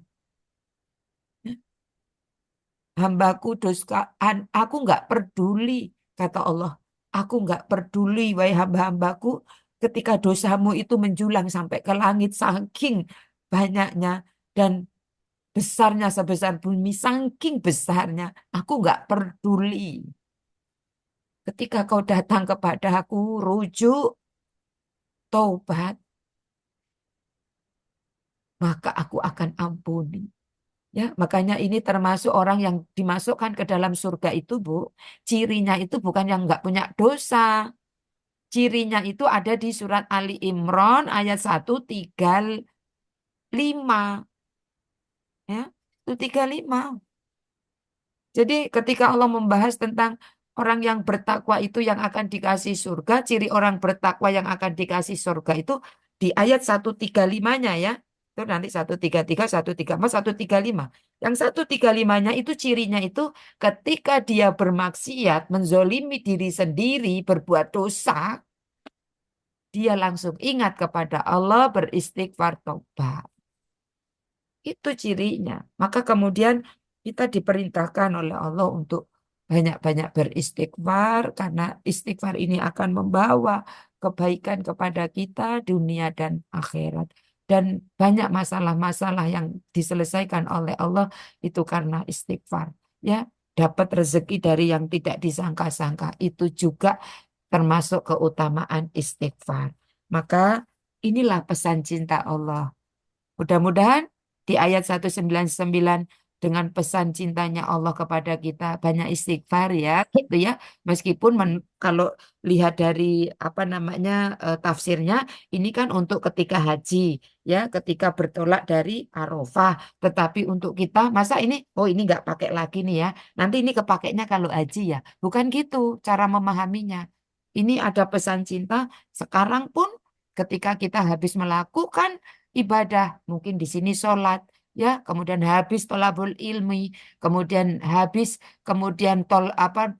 [SPEAKER 4] hambaku dosaan, aku nggak peduli, kata Allah, aku nggak peduli, wahai hamba-hambaku, ketika dosamu itu menjulang sampai ke langit, saking banyaknya dan besarnya sebesar bumi, saking besarnya, aku nggak peduli. Ketika kau datang kepada aku, rujuk, taubat, maka aku akan ampuni. Ya, makanya ini termasuk orang yang dimasukkan ke dalam surga itu, Bu. Cirinya itu bukan yang nggak punya dosa. Cirinya itu ada di surat Ali Imran ayat 135. Ya, 135. Jadi ketika Allah membahas tentang orang yang bertakwa itu yang akan dikasih surga, ciri orang bertakwa yang akan dikasih surga itu di ayat 135-nya ya. Itu nanti 133, 134, 135. Yang 135-nya itu cirinya itu ketika dia bermaksiat, menzolimi diri sendiri, berbuat dosa, dia langsung ingat kepada Allah, beristighfar, tobat. Itu cirinya. Maka kemudian kita diperintahkan oleh Allah untuk banyak-banyak beristighfar karena istighfar ini akan membawa kebaikan kepada kita dunia dan akhirat. Dan banyak masalah-masalah yang diselesaikan oleh Allah itu karena istighfar. Ya, dapat rezeki dari yang tidak disangka-sangka. Itu juga termasuk keutamaan istighfar. Maka inilah pesan cinta Allah. Mudah-mudahan di ayat 199 dengan pesan cintanya Allah kepada kita banyak istighfar ya gitu ya. Meskipun kalau lihat dari apa namanya tafsirnya ini kan untuk ketika haji ya, ketika bertolak dari Arafah. Tetapi untuk kita masa ini oh ini nggak pakai lagi nih ya. Nanti ini kepakainya kalau haji ya. Bukan gitu cara memahaminya. Ini ada pesan cinta sekarang pun ketika kita habis melakukan ibadah, mungkin di sini sholat, ya, kemudian habis tolabul ilmi, kemudian habis kemudian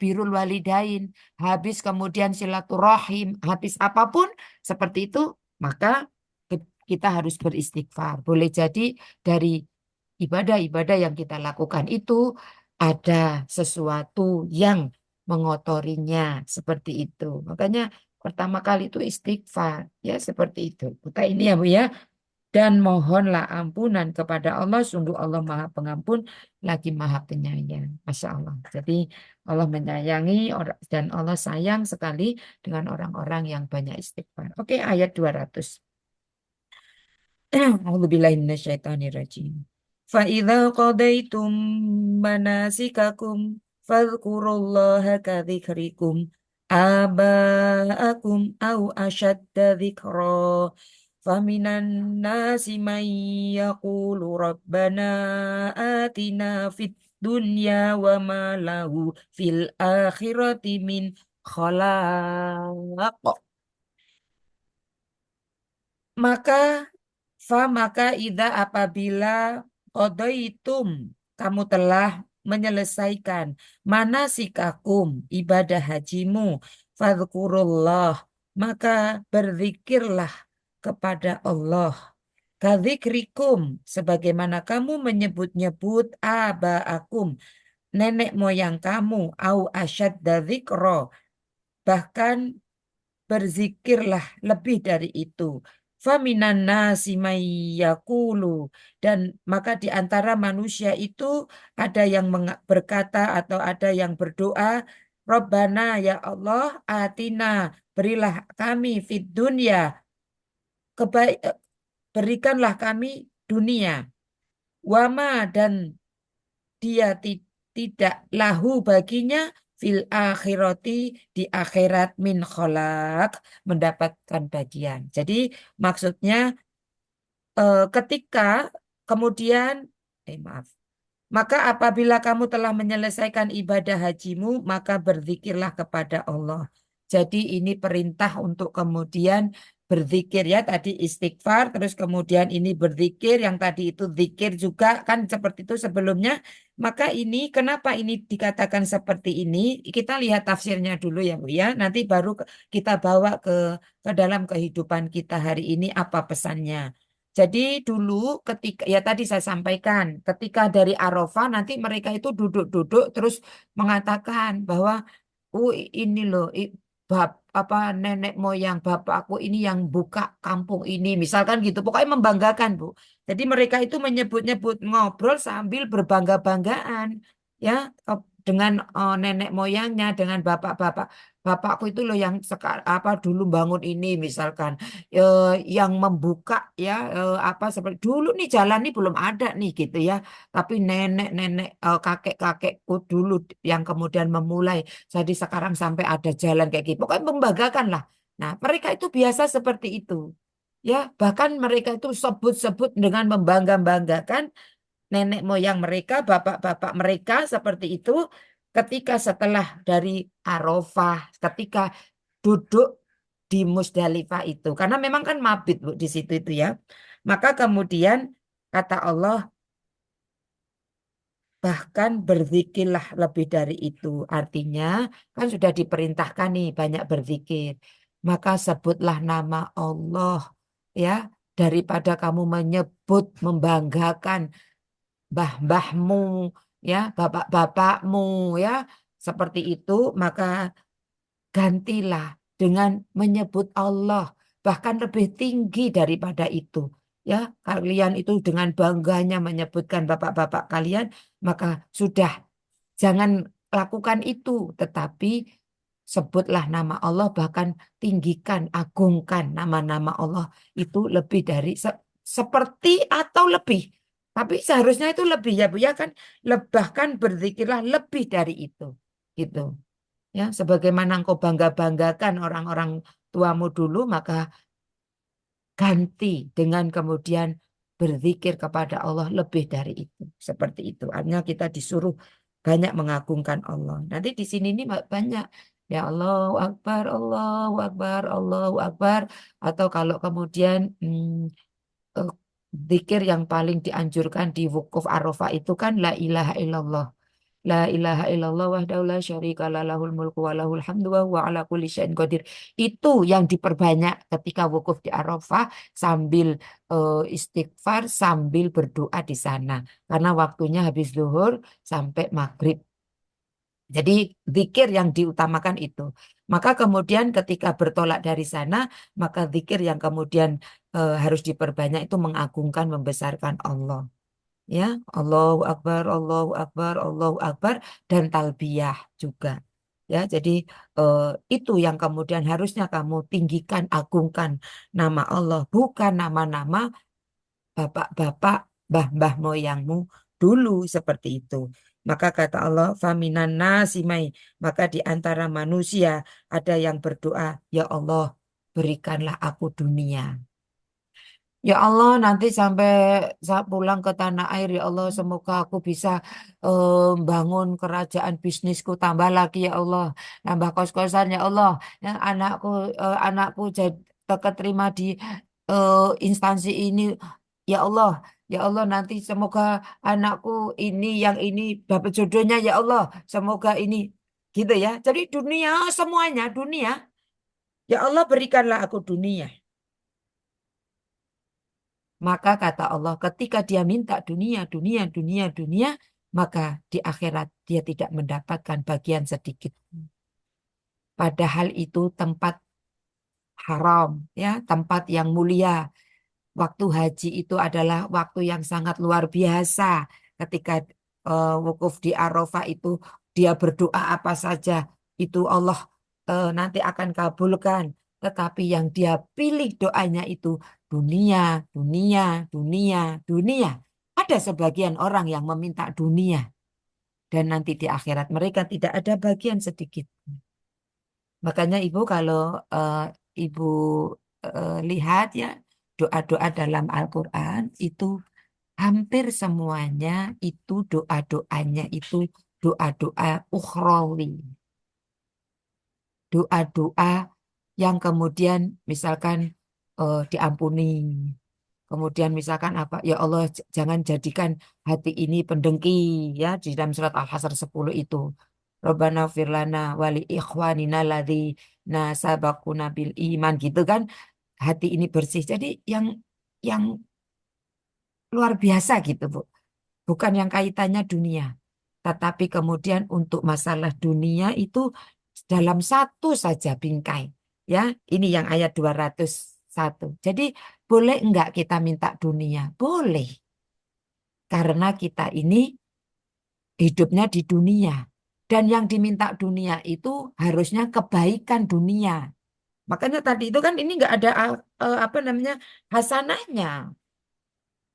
[SPEAKER 4] birrul walidain, habis kemudian silaturahim, habis apapun seperti itu, maka kita harus beristighfar. Boleh jadi dari ibadah-ibadah yang kita lakukan itu ada sesuatu yang mengotorinya seperti itu. Makanya pertama kali itu istighfar, ya seperti itu. Kita ini ya Bu ya. Dan mohonlah ampunan kepada Allah, sungguh Allah Maha Pengampun, lagi Maha Penyayang. Masya Allah. Jadi Allah menyayangi dan Allah sayang sekali dengan orang-orang yang banyak istighfar. Oke, ayat 200. A'udzubillahi minasyaitonirrajim. Fa idza qadaitum manasikakum fadhkurullaha kadzikrikum aba'akum au asyadda dzikra. Faminan nasi man yaqulu rabbana atina fid dunya wa ma lahu fil akhirati min khalaq. Maka maka ida apabila qadaitum kamu telah menyelesaikan manasikakum ibadah hajimu fadhkurullah maka berzikirlah kepada Allah kadzikrikum sebagaimana kamu menyebut-nyebut abaakum nenek moyang kamu au asyadda dzikra bahkan berzikirlah lebih dari itu. Faminan nasi may yaqulu dan maka di antara manusia itu ada yang berkata atau ada yang berdoa, Rabbana ya Allah, atina berilah kami fid dunya berikanlah kami dunia. Wama dan dia tidak lahu baginya fil akhirati di akhirat min kholak mendapatkan bagian. Jadi maksudnya ketika kemudian maaf. Maka apabila kamu telah menyelesaikan ibadah hajimu, maka berzikirlah kepada Allah. Jadi ini perintah untuk kemudian berzikir ya. Tadi istighfar, terus kemudian ini berzikir. Yang tadi itu zikir juga kan seperti itu sebelumnya. Maka ini kenapa ini dikatakan seperti ini? Kita lihat tafsirnya dulu ya Bu ya. Nanti baru kita bawa ke dalam kehidupan kita hari ini apa pesannya. Jadi dulu ketika ya tadi saya sampaikan ketika dari Arafah nanti mereka itu duduk-duduk terus mengatakan bahwa ini loh apa nenek moyang bapakku ini yang buka kampung ini misalkan gitu pokoknya membanggakan Bu. Jadi mereka itu menyebut-nyebut ngobrol sambil berbangga-banggaan ya dengan nenek moyangnya dengan bapak-bapak bapakku itu loh yang apa dulu bangun ini misalkan yang membuka ya apa seperti dulu nih jalan nih belum ada nih gitu ya tapi nenek-nenek kakek-kakekku dulu yang kemudian memulai jadi sekarang sampai ada jalan kayak gitu pokoknya membanggakan lah nah mereka itu biasa seperti itu ya bahkan mereka itu sebut-sebut dengan membangga-banggakan nenek moyang mereka bapak-bapak mereka seperti itu ketika setelah dari Arafah ketika duduk di Musdalifah itu karena memang kan mabit Bu di situ itu ya. Maka kemudian kata Allah bahkan berzikirlah lebih dari itu. Artinya kan sudah diperintahkan nih banyak berzikir. Maka sebutlah nama Allah ya daripada kamu menyebut membanggakan mbah-mbahmu ya bapak-bapakmu ya seperti itu maka gantilah dengan menyebut Allah bahkan lebih tinggi daripada itu ya kalian itu dengan bangganya menyebutkan bapak-bapak kalian maka sudah jangan lakukan itu tetapi sebutlah nama Allah bahkan tinggikan agungkan nama-nama Allah itu lebih dari seperti atau lebih Tapi seharusnya itu lebih ya Bu ya kan, bahkan berzikirlah lebih dari itu, gitu. Ya, sebagaimana engkau bangga-banggakan orang-orang tuamu dulu, maka ganti dengan kemudian berzikir kepada Allah lebih dari itu. Seperti itu. Artinya kita disuruh banyak mengagungkan Allah. Nanti di sini ini banyak. Ya Allahu Akbar, Allahu Akbar, Allahu Akbar. Atau kalau kemudian eh, zikir yang paling dianjurkan di wukuf Arafah itu kan la ilaha illallah. La ilaha illallah wahdahu la syarika lah lahul mulku wa lahul hamdu wa huwa ala kulli syai'in qadir. Itu yang diperbanyak ketika wukuf di Arafah sambil istighfar, sambil berdoa di sana. Karena waktunya habis zuhur sampai maghrib. Jadi zikir yang diutamakan itu. Maka kemudian ketika bertolak dari sana, maka zikir yang kemudian harus diperbanyak itu mengagungkan, membesarkan Allah. Ya, Allahu Akbar, Allahu Akbar, Allahu Akbar, dan talbiyah juga. Ya, jadi eh, itu yang kemudian harusnya kamu tinggikan, agungkan nama Allah, bukan nama-nama bapak-bapak, mbah-mbah moyangmu dulu seperti itu. Maka kata Allah, faminan nasimai, maka di antara manusia ada yang berdoa, ya Allah, berikanlah aku dunia. Ya Allah, nanti sampai saat pulang ke tanah air, ya Allah, semoga aku bisa bangun kerajaan bisnisku tambah lagi, ya Allah, nambah kos-kosan, ya Allah, ya, anakku jadi keterima di eh, instansi ini, ya Allah, ya Allah, nanti semoga anakku ini yang ini dapat jodohnya, ya Allah, semoga ini, gitu ya. Jadi dunia semuanya dunia, ya Allah berikanlah aku dunia. Maka kata Allah, ketika dia minta dunia, dunia, dunia, dunia, maka di akhirat dia tidak mendapatkan bagian sedikit. Padahal itu tempat haram, ya, tempat yang mulia. Waktu haji itu adalah waktu yang sangat luar biasa. Ketika wukuf di Arafah itu dia berdoa apa saja, itu Allah nanti akan kabulkan. Tetapi yang dia pilih doanya itu dunia, dunia, dunia, dunia. Ada sebagian orang yang meminta dunia. Dan nanti di akhirat mereka tidak ada bagian sedikit. Makanya Ibu kalau eh, Ibu lihat ya doa-doa dalam Al-Quran itu hampir semuanya itu doa-doanya itu doa-doa ukhrawi. Doa-doa yang kemudian misalkan diampuni. Kemudian misalkan apa? Ya Allah jangan jadikan hati ini pendengki ya di dalam surat Al-Hasr 10 itu. Rabbana firlana wali ikhwanina ladzi sabaquna bil iman gitu kan. Hati ini bersih. Jadi yang luar biasa gitu, Bu. Bukan yang kaitannya dunia. Tetapi kemudian untuk masalah dunia itu dalam satu saja bingkai. Ya, ini yang ayat 201. Jadi boleh enggak kita minta dunia? Boleh. Karena kita ini hidupnya di dunia. Dan yang diminta dunia itu harusnya kebaikan dunia. Makanya tadi itu kan ini enggak ada apa namanya hasanahnya.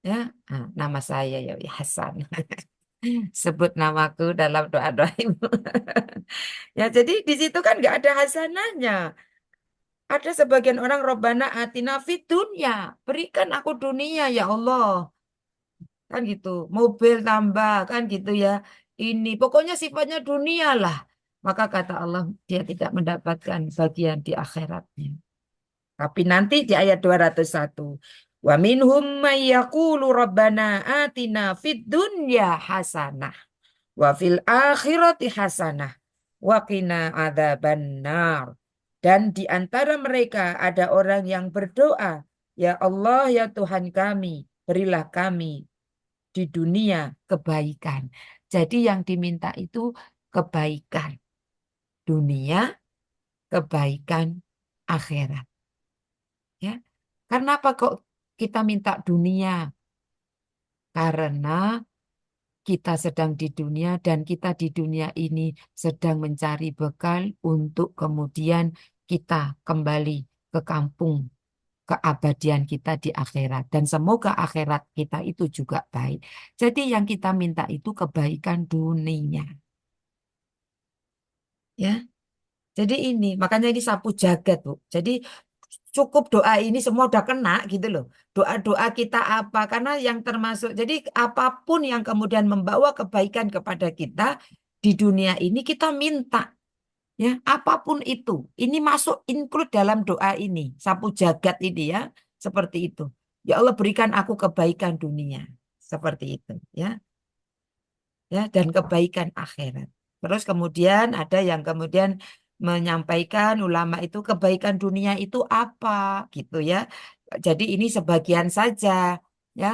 [SPEAKER 4] Ya, nama saya ya Hasan. Sebut namaku dalam doa-doa ibu. Ya, jadi di situ kan nggak ada hasanahnya. Ada sebagian orang Robbana atina fid dunya. Berikan aku dunia ya Allah. Kan gitu. Mobil tambah kan gitu ya. Ini pokoknya sifatnya dunia lah. Maka kata Allah dia tidak mendapatkan bagian di akhiratnya. Tapi nanti di ayat 201. Wa minhum may yaqulu Rabbana atina fid dunya hasanah. Wa fil akhirati hasanah wa qina adzabannar. Dan di antara mereka ada orang yang berdoa, ya Allah ya Tuhan kami, berilah kami di dunia kebaikan. Jadi yang diminta itu kebaikan dunia, kebaikan akhirat. Ya, karena apa kok kita minta dunia? Karena kita sedang di dunia dan kita di dunia ini sedang mencari bekal untuk kemudian kita kembali ke kampung keabadian kita di akhirat. Dan semoga akhirat kita itu juga baik. Jadi yang kita minta itu kebaikan dunia. Ya, jadi ini, makanya ini sapu jagat, Bu. Jadi cukup doa ini semua udah kena gitu loh. Doa-doa kita apa? Karena yang termasuk, jadi apapun yang kemudian membawa kebaikan kepada kita di dunia ini kita minta. Ya, apapun itu. Ini masuk include dalam doa ini. Sapu jagat ini ya, seperti itu. Ya Allah berikan aku kebaikan dunia. Seperti itu ya. Ya, dan kebaikan akhirat. Terus kemudian ada yang kemudian menyampaikan ulama itu kebaikan dunia itu apa gitu ya. Jadi ini sebagian saja ya.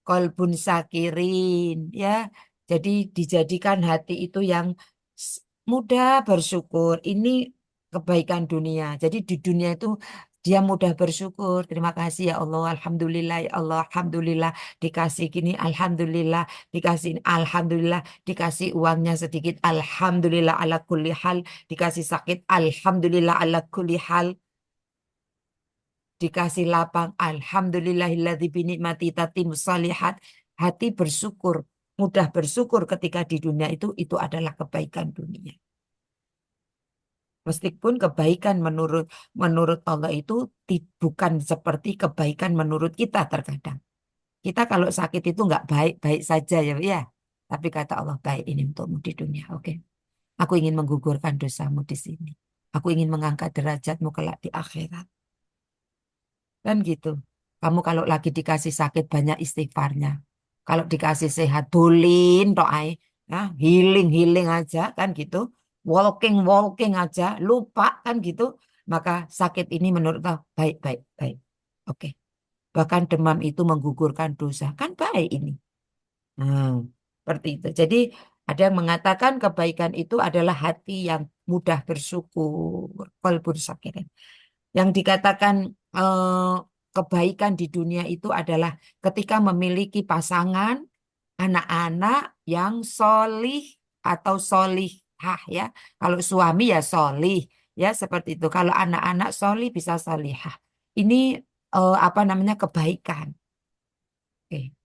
[SPEAKER 4] Kolbun sakirin ya. Jadi dijadikan hati itu yang s- mudah bersyukur. Ini kebaikan dunia. Jadi di dunia itu dia mudah bersyukur. Terima kasih ya Allah. Alhamdulillah ya Allah. Alhamdulillah dikasih gini. Alhamdulillah dikasih ini. Alhamdulillah dikasih uangnya sedikit. Alhamdulillah ala kulli hal. Dikasih sakit. Alhamdulillah ala kulli hal. Dikasih lapang. Alhamdulillahilladzi binikmati tatimmus shalihat. Hati bersyukur. Mudah bersyukur ketika di dunia itu adalah kebaikan dunia. Meskipun kebaikan menurut Allah itu bukan seperti kebaikan menurut kita terkadang. Kita kalau sakit itu nggak baik-baik saja ya, Bu, ya. Tapi kata Allah baik ini untukmu di dunia. Oke. Aku ingin menggugurkan dosamu di sini. Aku ingin mengangkat derajatmu kelak di akhirat. Kan gitu. Kamu kalau lagi dikasih sakit banyak istighfarnya. Kalau dikasih sehat dolin tok ae, ya, healing aja kan gitu. Walking aja, lupa kan gitu. Maka sakit ini menurut Allah baik baik baik. Oke. Bahkan demam itu menggugurkan dosa. Kan baik ini. Nah, seperti itu. Jadi ada yang mengatakan kebaikan itu adalah hati yang mudah bersyukur. Qalbun syakirin. Yang dikatakan eh, kebaikan di dunia itu adalah ketika memiliki pasangan, anak-anak yang solih atau solihah ya. Kalau suami ya solih ya seperti itu. Kalau anak-anak solih bisa solihah. Ini apa namanya kebaikan. Oke.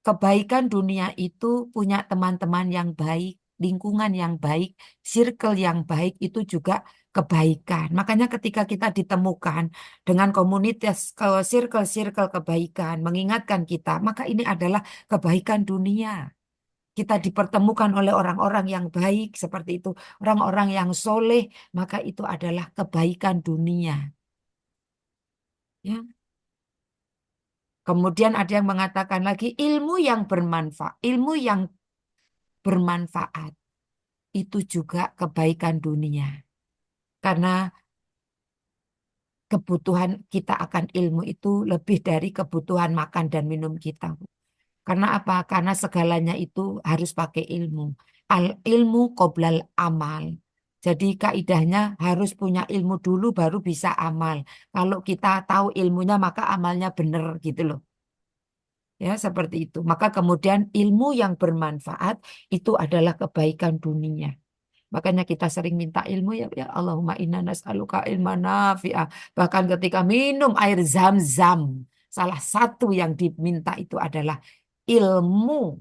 [SPEAKER 4] Kebaikan dunia itu punya teman-teman yang baik, lingkungan yang baik, circle yang baik itu juga kebaikan. Makanya ketika kita ditemukan dengan komunitas circle-circle kebaikan, mengingatkan kita, maka ini adalah kebaikan dunia. Kita dipertemukan oleh orang-orang yang baik seperti itu, orang-orang yang soleh, maka itu adalah kebaikan dunia. Ya. Kemudian ada yang mengatakan lagi ilmu yang bermanfaat itu juga kebaikan dunia. Karena kebutuhan kita akan ilmu itu lebih dari kebutuhan makan dan minum kita. Karena apa? Karena segalanya itu harus pakai ilmu. Al ilmu qoblal amal. Jadi kaidahnya harus punya ilmu dulu baru bisa amal. Kalau kita tahu ilmunya maka amalnya benar gitu loh. Ya, seperti itu. Maka kemudian ilmu yang bermanfaat itu adalah kebaikan dunia. Makanya kita sering minta ilmu ya, ya Allahumma inna nas'aluka ilman nafi'ah. Bahkan ketika minum air zam-zam, salah satu yang diminta itu adalah ilmu.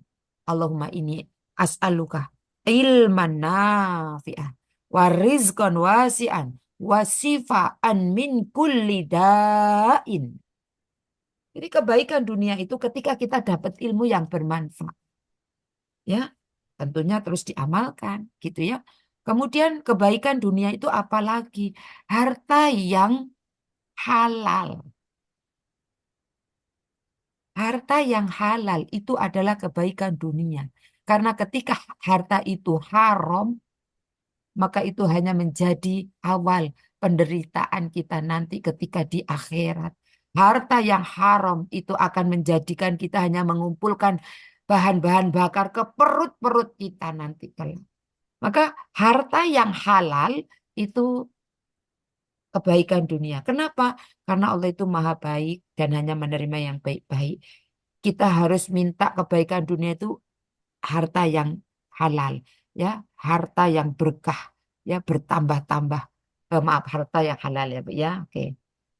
[SPEAKER 4] Allahumma ini as'aluka ilman nafi'ah. Wa rizqan wasi'an. Wa sifa'an min kulli da'in. Jadi kebaikan dunia itu ketika kita dapat ilmu yang bermanfaat. Ya, tentunya terus diamalkan gitu ya. Kemudian kebaikan dunia itu apalagi harta yang halal. Harta yang halal itu adalah kebaikan dunia. Karena ketika harta itu haram, maka itu hanya menjadi awal penderitaan kita nanti ketika di akhirat. Harta yang haram itu akan menjadikan kita hanya mengumpulkan bahan-bahan bakar ke perut-perut kita nanti kelak. Maka harta yang halal itu kebaikan dunia. Kenapa? Karena Allah itu maha baik dan hanya menerima yang baik-baik. Kita harus minta kebaikan dunia itu harta yang halal, ya, harta yang berkah, ya, bertambah-tambah. Maaf, harta yang halal ya, Bu, ya. Oke.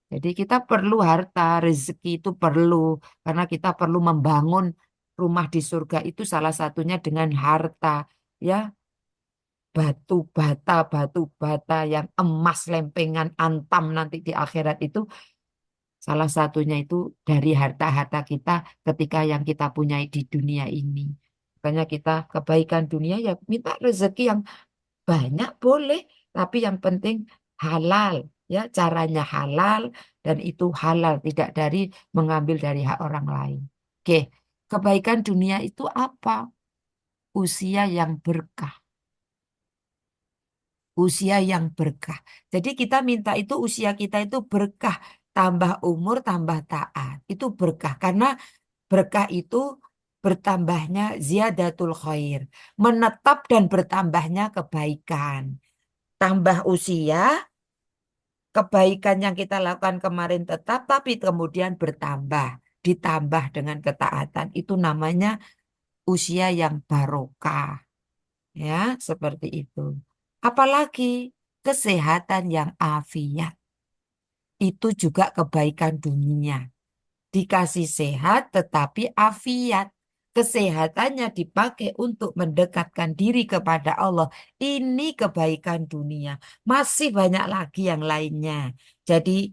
[SPEAKER 4] Jadi kita perlu harta, rezeki itu perlu karena kita perlu membangun rumah di surga itu salah satunya dengan harta, ya. Batu bata yang emas lempengan antam nanti di akhirat itu salah satunya itu dari harta-harta kita ketika yang kita punya di dunia ini. Makanya kita kebaikan dunia ya minta rezeki yang banyak boleh, tapi yang penting halal, ya caranya halal dan itu halal tidak dari mengambil dari hak orang lain. Oke, kebaikan dunia itu apa? Usia yang berkah. Usia yang berkah. Jadi kita minta itu usia kita itu berkah, tambah umur, tambah taat. Itu berkah karena berkah itu bertambahnya ziyadatul khair, menetap dan bertambahnya kebaikan. Tambah usia, kebaikan yang kita lakukan kemarin tetap, tapi kemudian bertambah, ditambah dengan ketaatan. Itu namanya usia yang barokah, ya, seperti itu. Apalagi kesehatan yang afiat, itu juga kebaikan dunia. Dikasih sehat tetapi afiat. Kesehatannya dipakai untuk mendekatkan diri kepada Allah. Ini kebaikan dunia. Masih banyak lagi yang lainnya. Jadi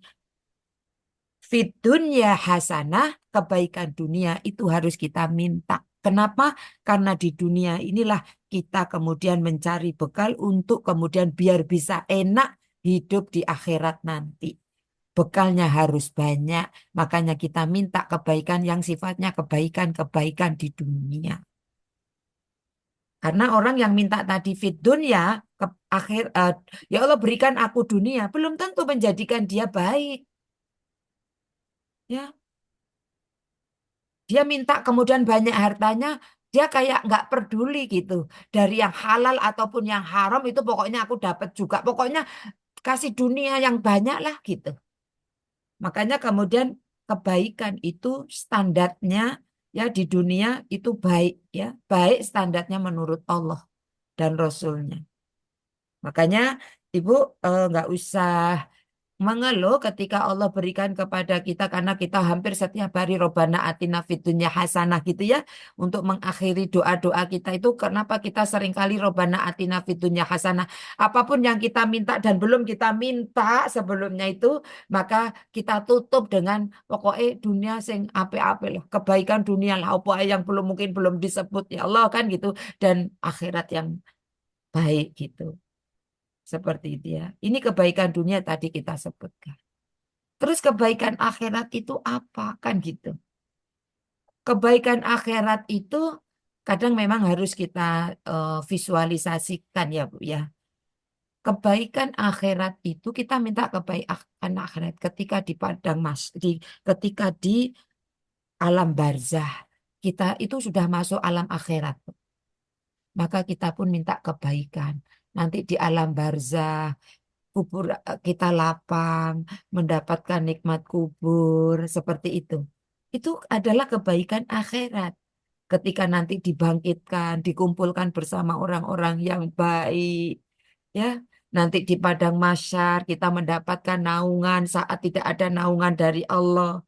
[SPEAKER 4] fit dunya hasanah, kebaikan dunia itu harus kita minta. Kenapa? Karena di dunia inilah kita kemudian mencari bekal untuk kemudian biar bisa enak hidup di akhirat nanti. Bekalnya harus banyak, makanya kita minta kebaikan yang sifatnya kebaikan-kebaikan di dunia. Karena orang yang minta tadi fit dunya, ke akhir, ya Allah berikan aku dunia, belum tentu menjadikan dia baik. Ya, dia minta kemudian banyak hartanya, dia kayak nggak peduli gitu. Dari yang halal ataupun yang haram itu pokoknya aku dapat juga. Pokoknya kasih dunia yang banyak lah gitu. Makanya kemudian kebaikan itu standarnya ya di dunia itu baik ya, baik standarnya menurut Allah dan Rasulnya. Makanya Ibu nggak usah mengeluh ketika Allah berikan kepada kita karena kita hampir setiap hari Robbana atina fid dunya hasanah gitu ya untuk mengakhiri doa-doa kita itu kenapa kita seringkali Robbana atina fid dunya hasanah apapun yang kita minta dan belum kita minta sebelumnya itu maka kita tutup dengan pokoknya dunia sing ape-ape lah kebaikan dunia lah apa ae yang belum mungkin belum disebut ya Allah kan gitu dan akhirat yang baik gitu. Seperti itu ya. Ini kebaikan dunia tadi kita sebutkan. Terus kebaikan akhirat itu apa? Kan gitu. Kebaikan akhirat itu kadang memang harus kita visualisasikan ya Bu ya. Kebaikan akhirat itu kita minta kebaikan akhirat ketika di padang ketika di alam barzah. Kita itu sudah masuk alam akhirat. Maka kita pun minta kebaikan. Nanti di alam barzah kubur kita lapang, mendapatkan nikmat kubur, seperti itu. Itu adalah kebaikan akhirat. Ketika nanti dibangkitkan, dikumpulkan bersama orang-orang yang baik, ya. Nanti di padang mahsyar kita mendapatkan naungan saat tidak ada naungan dari Allah,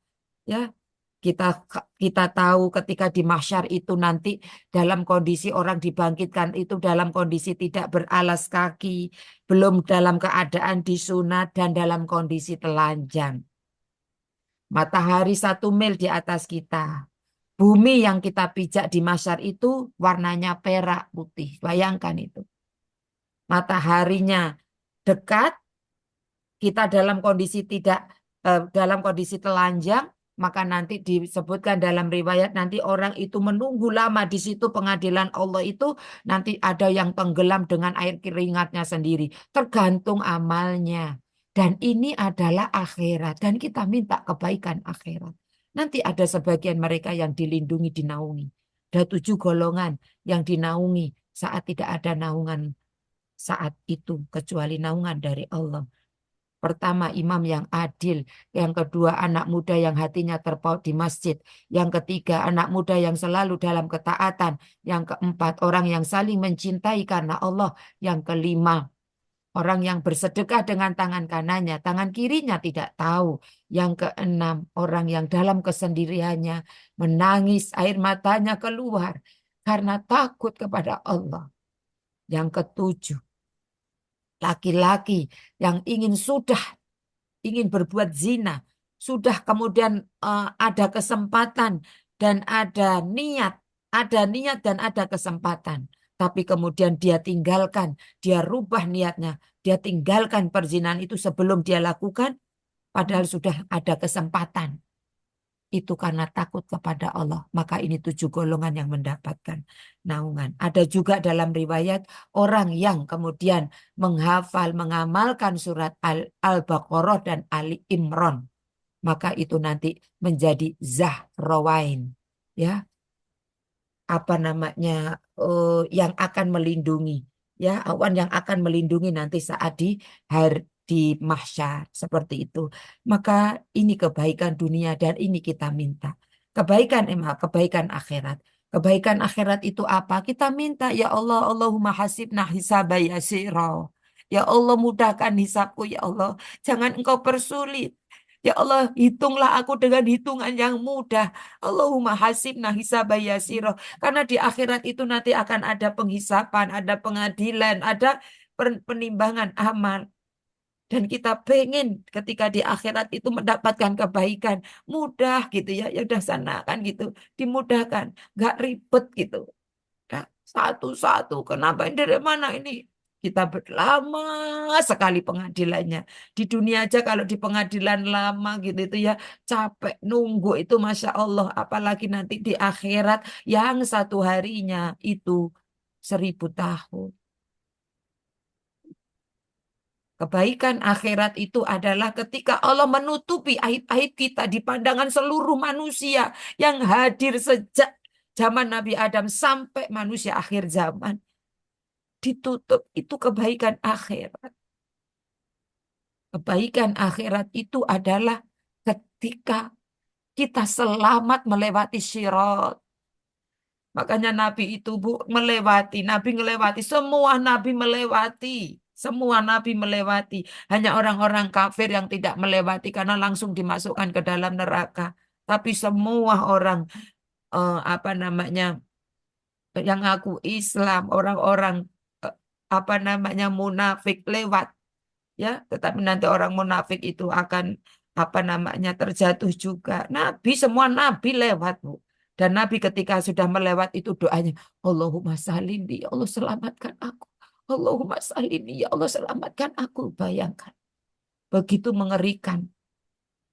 [SPEAKER 4] ya. Kita kita tahu ketika di mahsyar itu nanti dalam kondisi orang dibangkitkan itu dalam kondisi tidak beralas kaki, belum dalam keadaan disunat dan dalam kondisi telanjang. Matahari 1 mil di atas kita. Bumi yang kita pijak di mahsyar itu warnanya perak putih. Bayangkan itu. Mataharinya dekat, kita dalam kondisi tidak dalam kondisi telanjang, maka nanti disebutkan dalam riwayat nanti orang itu menunggu lama di situ pengadilan Allah itu nanti ada yang tenggelam dengan air keringatnya sendiri, tergantung amalnya. Dan ini adalah akhirat dan kita minta kebaikan akhirat. Nanti ada sebagian mereka yang dilindungi, dinaungi. Ada 7 golongan yang dinaungi saat tidak ada naungan saat itu kecuali naungan dari Allah. Pertama, imam yang adil. Yang kedua, anak muda yang hatinya terpaut di masjid. Yang ketiga, anak muda yang selalu dalam ketaatan. Yang keempat, orang yang saling mencintai karena Allah. Yang kelima, orang yang bersedekah dengan tangan kanannya, tangan kirinya tidak tahu. Yang keenam, orang yang dalam kesendiriannya menangis, air matanya keluar karena takut kepada Allah. Yang ketujuh, laki-laki yang ingin berbuat zina, sudah kemudian ada kesempatan dan ada niat dan ada kesempatan. Tapi kemudian dia tinggalkan, dia rubah niatnya, dia tinggalkan perzinahan itu sebelum dia lakukan, padahal sudah ada kesempatan. Itu karena takut kepada Allah. Maka ini 7 golongan yang mendapatkan naungan. Ada juga dalam riwayat orang yang kemudian menghafal, mengamalkan surat Al-Baqarah dan Ali Imran. Maka itu nanti menjadi Zahrawain. Ya, apa namanya, yang akan melindungi. Ya, awan yang akan melindungi nanti saat di mahsyar seperti itu. Maka ini kebaikan dunia dan ini kita minta. Kebaikan akhirat. Kebaikan akhirat itu apa? Kita minta, ya Allah, Allahumma hasibna hisaba yasira. Ya Allah, mudahkan hisabku, ya Allah. Jangan engkau persulit. Ya Allah, hitunglah aku dengan hitungan yang mudah. Allahumma hasibna hisaba yasira. Karena di akhirat itu nanti akan ada penghisapan, ada pengadilan, ada penimbangan amal. Dan kita pengen ketika di akhirat itu mendapatkan kebaikan. Mudah gitu ya. Ya udah sana kan gitu. Dimudahkan. Nggak ribet gitu. Nah, satu-satu. Kenapa ini dari mana ini? Kita lama sekali pengadilannya. Di dunia aja kalau di pengadilan lama gitu itu ya capek nunggu itu Masya Allah. Apalagi nanti di akhirat yang satu harinya itu 1000 tahun. Kebaikan akhirat itu adalah ketika Allah menutupi aib-aib kita di pandangan seluruh manusia yang hadir sejak zaman Nabi Adam sampai manusia akhir zaman. Ditutup, itu kebaikan akhirat. Kebaikan akhirat itu adalah ketika kita selamat melewati Sirat. Makanya Nabi itu Nabi melewati, semua Nabi melewati. Semua Nabi melewati. Hanya orang-orang kafir yang tidak melewati karena langsung dimasukkan ke dalam neraka. Tapi semua orang apa namanya yang ngaku Islam, orang-orang apa namanya munafik lewat, ya. Tetapi nanti orang munafik itu akan apa namanya terjatuh juga. Semua Nabi lewat, Bu. Dan Nabi ketika sudah melewat itu doanya, Allahumma salini, ya Allah selamatkan aku. Allahumma salini, ya Allah selamatkan aku. Bayangkan. Begitu mengerikan.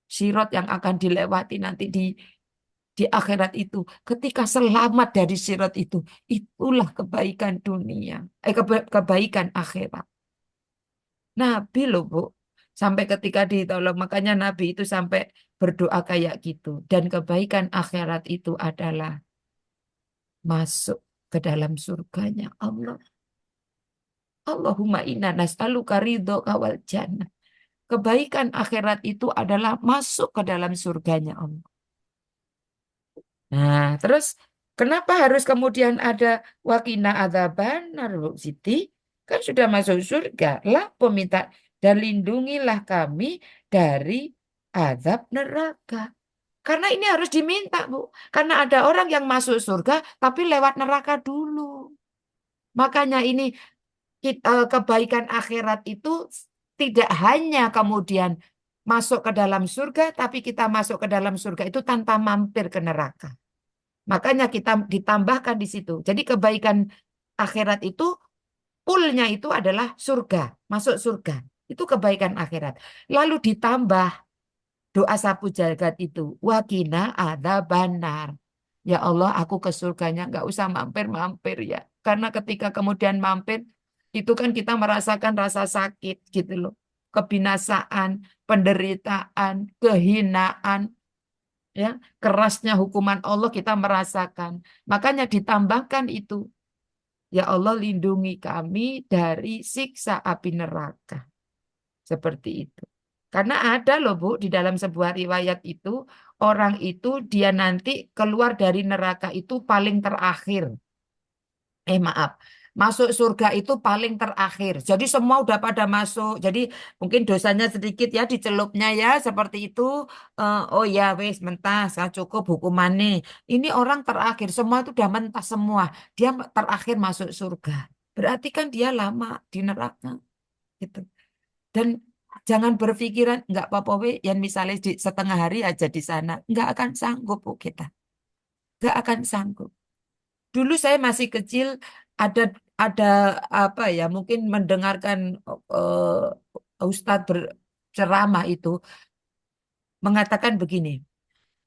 [SPEAKER 4] Sirat yang akan dilewati nanti di akhirat itu. Ketika selamat dari sirat itu, itulah kebaikan dunia. Kebaikan akhirat. Nabi loh, Bu. Sampai ketika ditolong. Makanya Nabi itu sampai berdoa kayak gitu. Dan kebaikan akhirat itu adalah masuk ke dalam surganya Allah. Allahumma inna nas'aluka ridhoka wal jannah. Kebaikan akhirat itu adalah masuk ke dalam surganya Allah. Nah, terus kenapa harus kemudian ada wakina adzabannar, Bu Siti? Kan sudah masuk surga. Lah peminta dan lindungilah kami dari azab neraka. Karena ini harus diminta, Bu. Karena ada orang yang masuk surga tapi lewat neraka dulu. Makanya ini kebaikan akhirat itu tidak hanya kemudian masuk ke dalam surga, tapi kita masuk ke dalam surga itu tanpa mampir ke neraka. Makanya kita ditambahkan di situ. Jadi kebaikan akhirat itu, poolnya itu adalah surga, masuk surga. Itu kebaikan akhirat. Lalu ditambah doa sapu jagat itu, wakina adzabannar. Ya Allah, aku ke surganya nggak usah mampir-mampir ya. Karena ketika kemudian mampir, itu kan kita merasakan rasa sakit gitu loh. Kebinasaan, penderitaan, kehinaan, ya, kerasnya hukuman Allah kita merasakan. Makanya ditambahkan itu. Ya Allah, lindungi kami dari siksa api neraka. Seperti itu. Karena ada loh, Bu, di dalam sebuah riwayat itu, orang itu dia nanti keluar dari neraka itu paling terakhir. Maaf. masuk surga itu paling terakhir. Jadi semua udah pada masuk. Jadi mungkin dosanya sedikit ya dicelupnya ya seperti itu. Oh ya wis mentas cukup hukumannya. Ini orang terakhir semua itu udah mentas semua. Dia terakhir masuk surga. Berarti kan dia lama di neraka gitu. Dan jangan berpikiran nggak apa-apa we, yang misalnya di setengah hari aja di sana nggak akan sanggup Bu, kita nggak akan sanggup. Dulu saya masih kecil ada ada apa ya mungkin mendengarkan Ustadz berceramah itu mengatakan begini,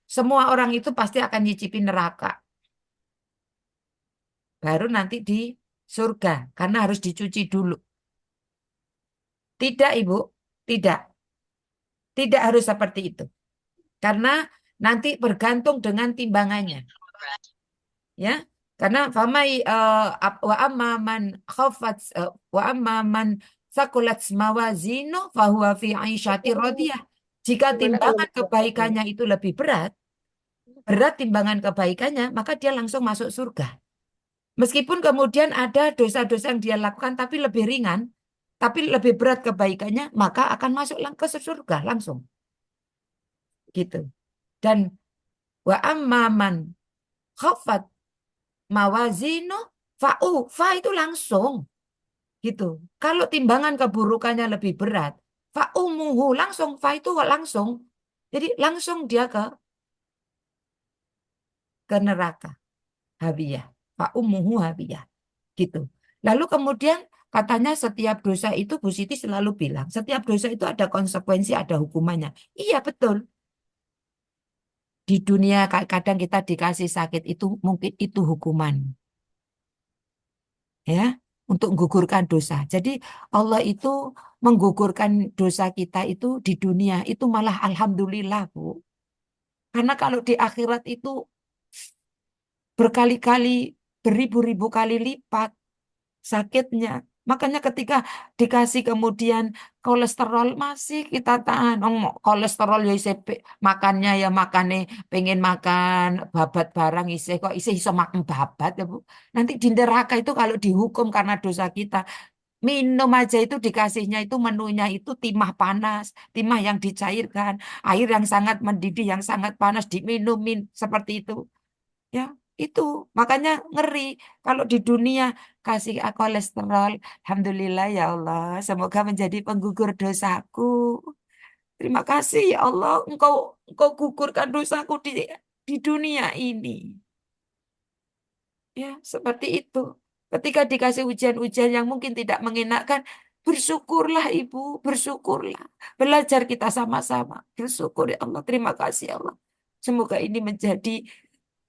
[SPEAKER 4] semua orang itu pasti akan nyicipin neraka, baru nanti di surga karena harus dicuci dulu. Tidak Ibu, tidak, tidak harus seperti itu karena nanti bergantung dengan timbangannya. Ya, karena famai wa amman khaffat wa amman sakulat mawazinu fahuwa fi aisyati radiyah. Jika timbangan kebaikannya itu lebih berat, berat timbangan kebaikannya, maka dia langsung masuk surga. Meskipun kemudian ada dosa-dosa yang dia lakukan tapi lebih ringan, tapi lebih berat kebaikannya, maka akan masuk ke surga langsung. Gitu. Dan wa amman khaffat mawazinu fa itu langsung gitu. Kalau timbangan keburukannya lebih berat, fa'umuhu langsung, fa itu langsung. Jadi langsung dia ke neraka Hawiyah. Fa'umuhu Hawiyah gitu. Lalu kemudian katanya setiap dosa itu Bu Siti selalu bilang, setiap dosa itu ada konsekuensi, ada hukumannya. Iya betul. Di dunia kadang kita dikasih sakit itu mungkin itu hukuman. Ya, untuk menggugurkan dosa. Jadi Allah itu menggugurkan dosa kita itu di dunia itu malah alhamdulillah, Bu. Karena kalau di akhirat itu berkali-kali, beribu-ribu kali lipat sakitnya. Makanya ketika dikasih kemudian kolesterol masih kita tahan. Kolesterol ya isi makannya ya makannya pengen makan babat barang isi kok isi iso makan babat ya Bu. Nanti di neraka itu kalau dihukum karena dosa kita minum aja itu dikasihnya itu menunya itu timah panas, timah yang dicairkan, air yang sangat mendidih yang sangat panas diminumin seperti itu. Ya, itu makanya ngeri kalau di dunia kasih kolesterol. Alhamdulillah ya Allah, semoga menjadi penggugur dosaku. Terima kasih ya Allah, Engkau gugurkan dosaku di dunia ini. Ya, seperti itu. Ketika dikasih ujian-ujian yang mungkin tidak mengenakan, bersyukurlah Ibu, bersyukurlah. Belajar kita sama-sama. Bersyukur ya Allah, terima kasih ya Allah. Semoga ini menjadi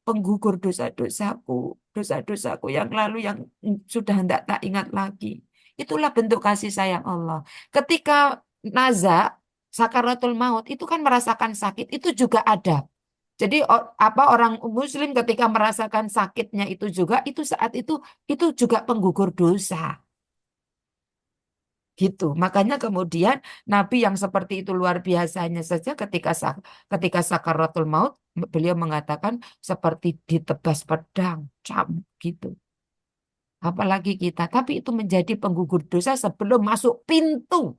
[SPEAKER 4] penggugur dosa-dosaku, dosa-dosaku yang lalu yang sudah tidak tak ingat lagi. Itulah bentuk kasih sayang Allah. Ketika naza, sakaratul maut, itu kan merasakan sakit, itu juga ada. Jadi apa orang Muslim ketika merasakan sakitnya itu saat itu juga penggugur dosa. Gitu. Makanya kemudian Nabi yang seperti itu luar biasanya saja ketika sakaratul maut beliau mengatakan seperti ditebas pedang, cambuk gitu. Apalagi kita, tapi itu menjadi penggugur dosa sebelum masuk pintu.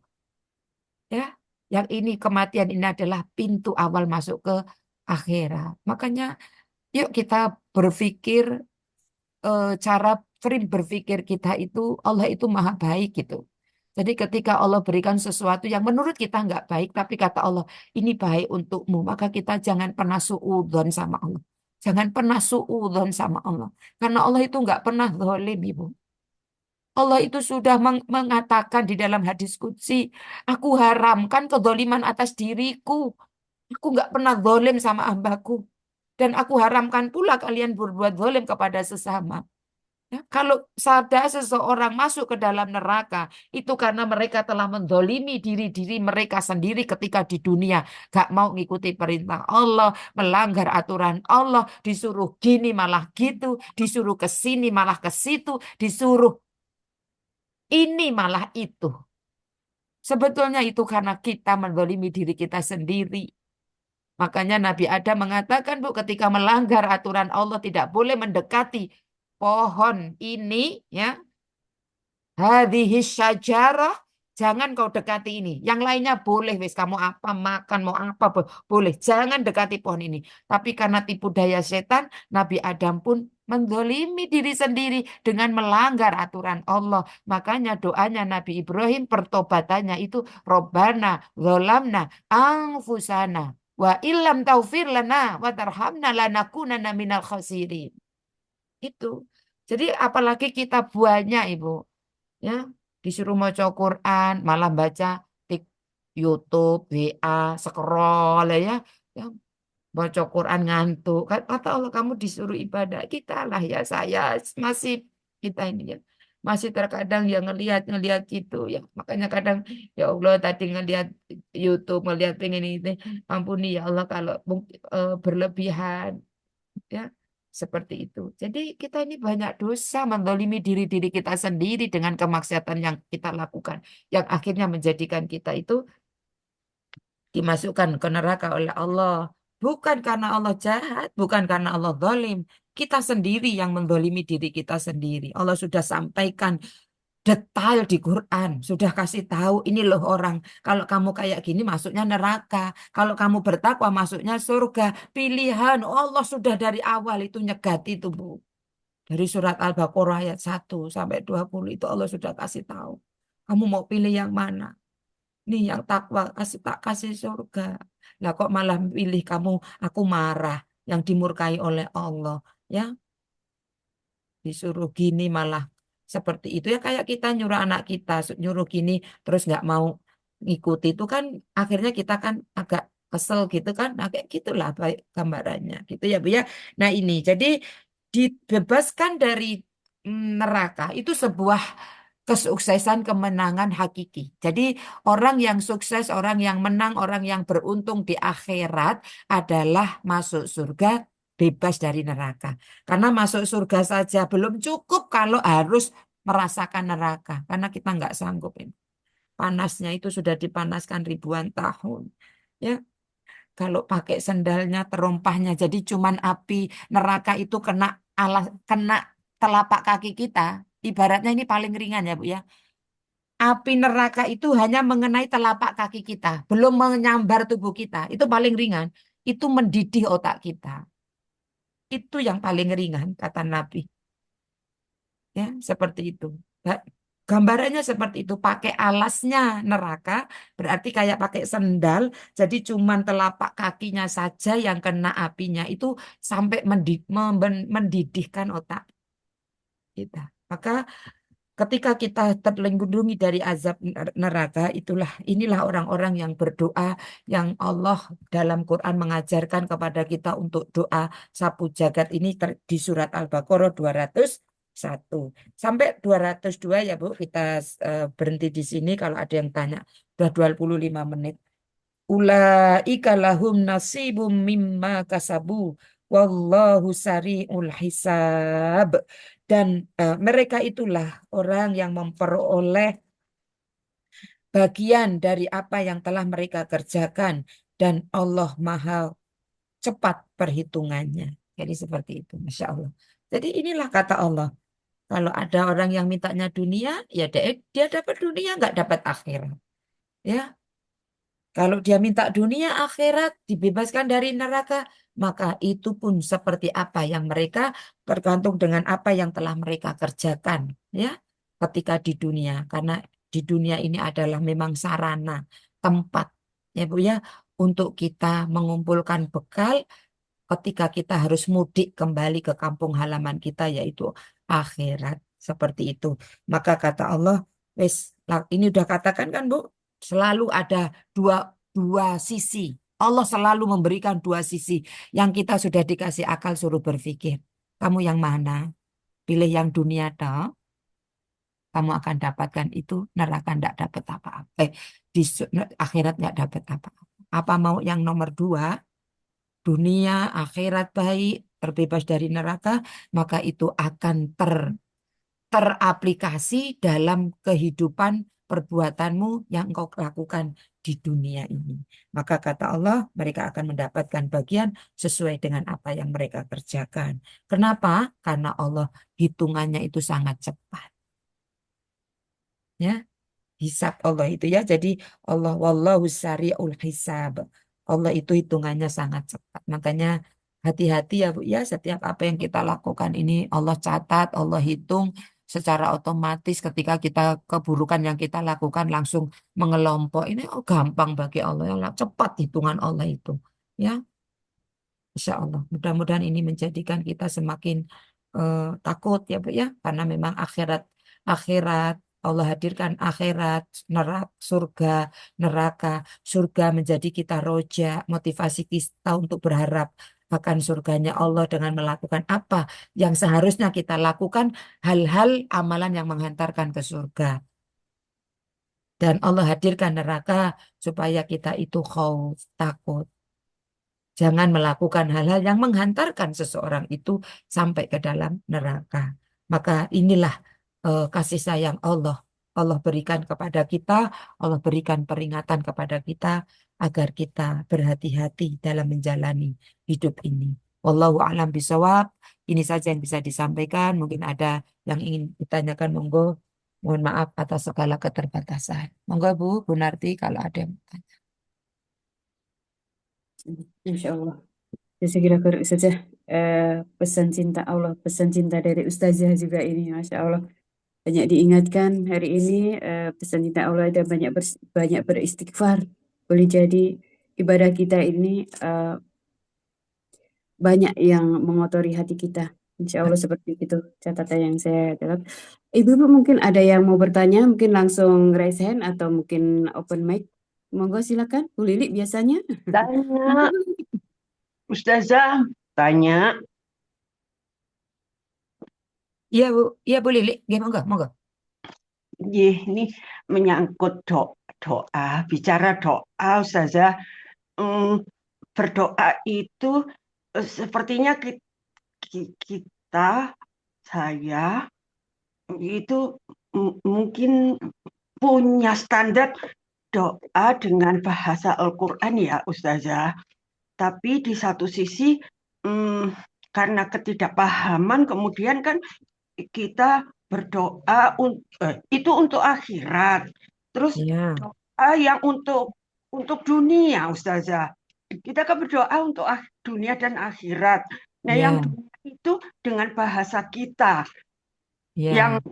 [SPEAKER 4] Ya, yang ini kematian ini adalah pintu awal masuk ke akhirat. Makanya yuk kita berpikir cara frame berpikir kita itu Allah itu maha baik gitu. Jadi ketika Allah berikan sesuatu yang menurut kita nggak baik, tapi kata Allah ini baik untukmu, maka kita jangan pernah suudzon sama Allah. Jangan pernah suudzon sama Allah. Karena Allah itu nggak pernah zalim, Ibu. Allah itu sudah mengatakan di dalam hadis qudsi, aku haramkan kezaliman atas diriku. Aku nggak pernah zalim sama hambaku. Dan aku haramkan pula kalian berbuat zalim kepada sesama. Ya, kalau ada seseorang masuk ke dalam neraka, itu karena mereka telah mendolimi diri-diri mereka sendiri ketika di dunia. Gak mau ngikuti perintah Allah, melanggar aturan Allah, disuruh gini malah gitu, disuruh ke sini malah ke situ, disuruh ini malah itu. Sebetulnya itu karena kita mendolimi diri kita sendiri. Makanya Nabi Adam mengatakan, Bu, ketika melanggar aturan Allah tidak boleh mendekati pohon ini, ya. hadhihi syajarah, jangan kau dekati ini. Yang lainnya boleh, wis kamu apa makan mau apa boleh. Jangan dekati pohon ini. Tapi karena tipu daya setan, Nabi Adam pun mendolimi diri sendiri dengan melanggar aturan Allah. Makanya doanya Nabi Ibrahim, pertobatannya itu Robbana zolamna anfusana wa illam taufir lana wa tarhamna lanakunanna minal khasirin. Itu. Jadi apalagi kita buahnya Ibu, ya disuruh baca Quran malah baca tik YouTube, WA, scroll ya, ya baca Quran ngantuk. Kata Allah kamu disuruh ibadah, kita lah ya saya masih kita ini ya masih terkadang ya ngelihat gitu ya, makanya kadang ya Allah tadi ngelihat YouTube ngelihat pengen ini, ampuni ya Allah kalau berlebihan ya seperti itu. Jadi kita ini banyak dosa mendolimi diri kita sendiri dengan kemaksiatan yang kita lakukan, yang akhirnya menjadikan kita itu dimasukkan ke neraka oleh Allah. Bukan karena Allah jahat, bukan karena Allah zalim. Kita sendiri yang mendolimi diri kita sendiri. Allah sudah sampaikan detail di Quran. Sudah kasih tahu ini loh orang. Kalau kamu kayak gini masuknya neraka. Kalau kamu bertakwa masuknya surga. Pilihan Allah sudah dari awal itu nyegat itu Bu. Dari surat Al-Baqarah ayat 1 sampai 20 itu Allah sudah kasih tahu. Kamu mau pilih yang mana? Nih yang takwa tak kasih surga. Lah kok malah pilih kamu aku marah yang dimurkai oleh Allah ya, disuruh gini malah seperti itu ya, kayak kita nyuruh anak kita nyuruh gini terus nggak mau ngikuti itu kan akhirnya kita kan agak kesel gitu kan. Nah, kayak gitulah baik gambarannya gitu ya Bu ya. Nah ini jadi dibebaskan dari neraka itu sebuah kesuksesan kemenangan hakiki. Jadi orang yang sukses, orang yang menang, orang yang beruntung di akhirat adalah masuk surga bebas dari neraka. Karena masuk surga saja belum cukup kalau harus merasakan neraka. Karena kita nggak sanggup ini. Panasnya itu sudah dipanaskan ribuan tahun. Ya, kalau pakai sendalnya terompahnya. Jadi cuman api neraka itu kena telapak kaki kita. Ibaratnya ini paling ringan ya Bu ya. Api neraka itu hanya mengenai telapak kaki kita, belum menyambar tubuh kita. Itu paling ringan. Itu mendidih otak kita. Itu yang paling ringan kata Nabi. Ya, seperti itu. Ba- Gambarannya seperti itu. Pakai alasnya neraka, berarti kayak pakai sendal. Jadi cuman telapak kakinya saja yang kena apinya. Itu sampai mendidihkan otak kita. Maka ketika kita terlindungi dari azab neraka, inilah orang-orang yang berdoa, yang Allah dalam Quran mengajarkan kepada kita untuk doa sapu jagat ini di surat Al-Baqarah 201 sampai 202 ya Bu. Kita berhenti di sini kalau ada yang tanya. Sudah 25 menit. Ulaika lahum nasibum mimma kasabu wallahu sari'ul hisab. Dan mereka itulah orang yang memperoleh bagian dari apa yang telah mereka kerjakan dan Allah Maha cepat perhitungannya. Jadi seperti itu, Masya Allah. Jadi inilah kata Allah. Kalau ada orang yang mintanya dunia, ya dia dapat dunia, nggak dapat akhirat. Ya, kalau dia minta dunia akhirat dibebaskan dari neraka, maka itu pun seperti apa yang mereka tergantung dengan apa yang telah mereka kerjakan ya ketika di dunia. Karena di dunia ini adalah memang sarana, tempat ya Bu ya untuk kita mengumpulkan bekal ketika kita harus mudik kembali ke kampung halaman kita yaitu akhirat seperti itu. Maka kata Allah, wes ini udah katakan kan Bu, selalu ada dua dua sisi. Allah selalu memberikan dua sisi yang kita sudah dikasih akal suruh berpikir. Kamu yang mana? Pilih yang dunia toh, kamu akan dapatkan itu, neraka enggak dapat apa-apa. Di akhirat enggak dapat apa-apa. Apa mau yang nomor dua? Dunia, akhirat baik, terbebas dari neraka, maka itu akan teraplikasi dalam kehidupan perbuatanmu yang engkau lakukan di dunia ini. Maka kata Allah, mereka akan mendapatkan bagian sesuai dengan apa yang mereka kerjakan. Kenapa? Karena Allah hitungannya itu sangat cepat. Ya, hisab Allah itu ya. Jadi Allah wallahu sari'ul hisab. Allah itu hitungannya sangat cepat. Makanya hati-hati ya Bu ya, setiap apa yang kita lakukan ini Allah catat, Allah hitung secara otomatis. Ketika kita keburukan yang kita lakukan langsung mengelompok. Ini gampang bagi Allah ya, cepat hitungan Allah itu. Ya, Insya Allah. Mudah-mudahan ini menjadikan kita semakin takut ya Bu ya, karena memang akhirat Allah hadirkan akhirat, neraka, surga menjadi kita roja, motivasi kita untuk berharap akan surganya Allah dengan melakukan apa yang seharusnya kita lakukan, hal-hal amalan yang menghantarkan ke surga. Dan Allah hadirkan neraka supaya kita itu khauf, takut. Jangan melakukan hal-hal yang menghantarkan seseorang itu sampai ke dalam neraka. Maka inilah kasih sayang Allah. Allah berikan kepada kita, Allah berikan peringatan kepada kita agar kita berhati-hati dalam menjalani hidup ini. Wallahu a'lam bishawab. Ini saja yang bisa disampaikan. Mungkin ada yang ingin ditanyakan, monggo. Mohon maaf atas segala keterbatasan. Monggo Bu Narti kalau ada yang bertanya.
[SPEAKER 1] Insya Allah. Ya, saya kira saja pesan cinta Allah, pesan cinta dari Ustazah juga ini, Masya Allah. Banyak diingatkan hari ini pesan cinta Allah dan banyak beristighfar. Boleh jadi ibadah kita ini banyak yang mengotori hati kita. Insya Allah seperti itu catatan yang saya catat. Ibu-ibu mungkin ada yang mau bertanya, mungkin langsung raise hand atau mungkin open mic. Monggo silakan, Bu Lili biasanya.
[SPEAKER 5] Tanya, Ustazah, tanya.
[SPEAKER 4] Iya Bu Lili, monggo, monggo.
[SPEAKER 5] Ini menyangkut doa, bicara doa, Ustazah. Berdoa itu sepertinya kita, saya, itu mungkin punya standar doa dengan bahasa Al-Quran ya, Ustazah. Tapi di satu sisi, karena ketidakpahaman, kemudian kan kita berdoa itu untuk akhirat. Terus doa yang untuk dunia, Ustazah. Kita kan berdoa untuk dunia dan akhirat. Nah, yang dunia itu dengan bahasa kita. Yang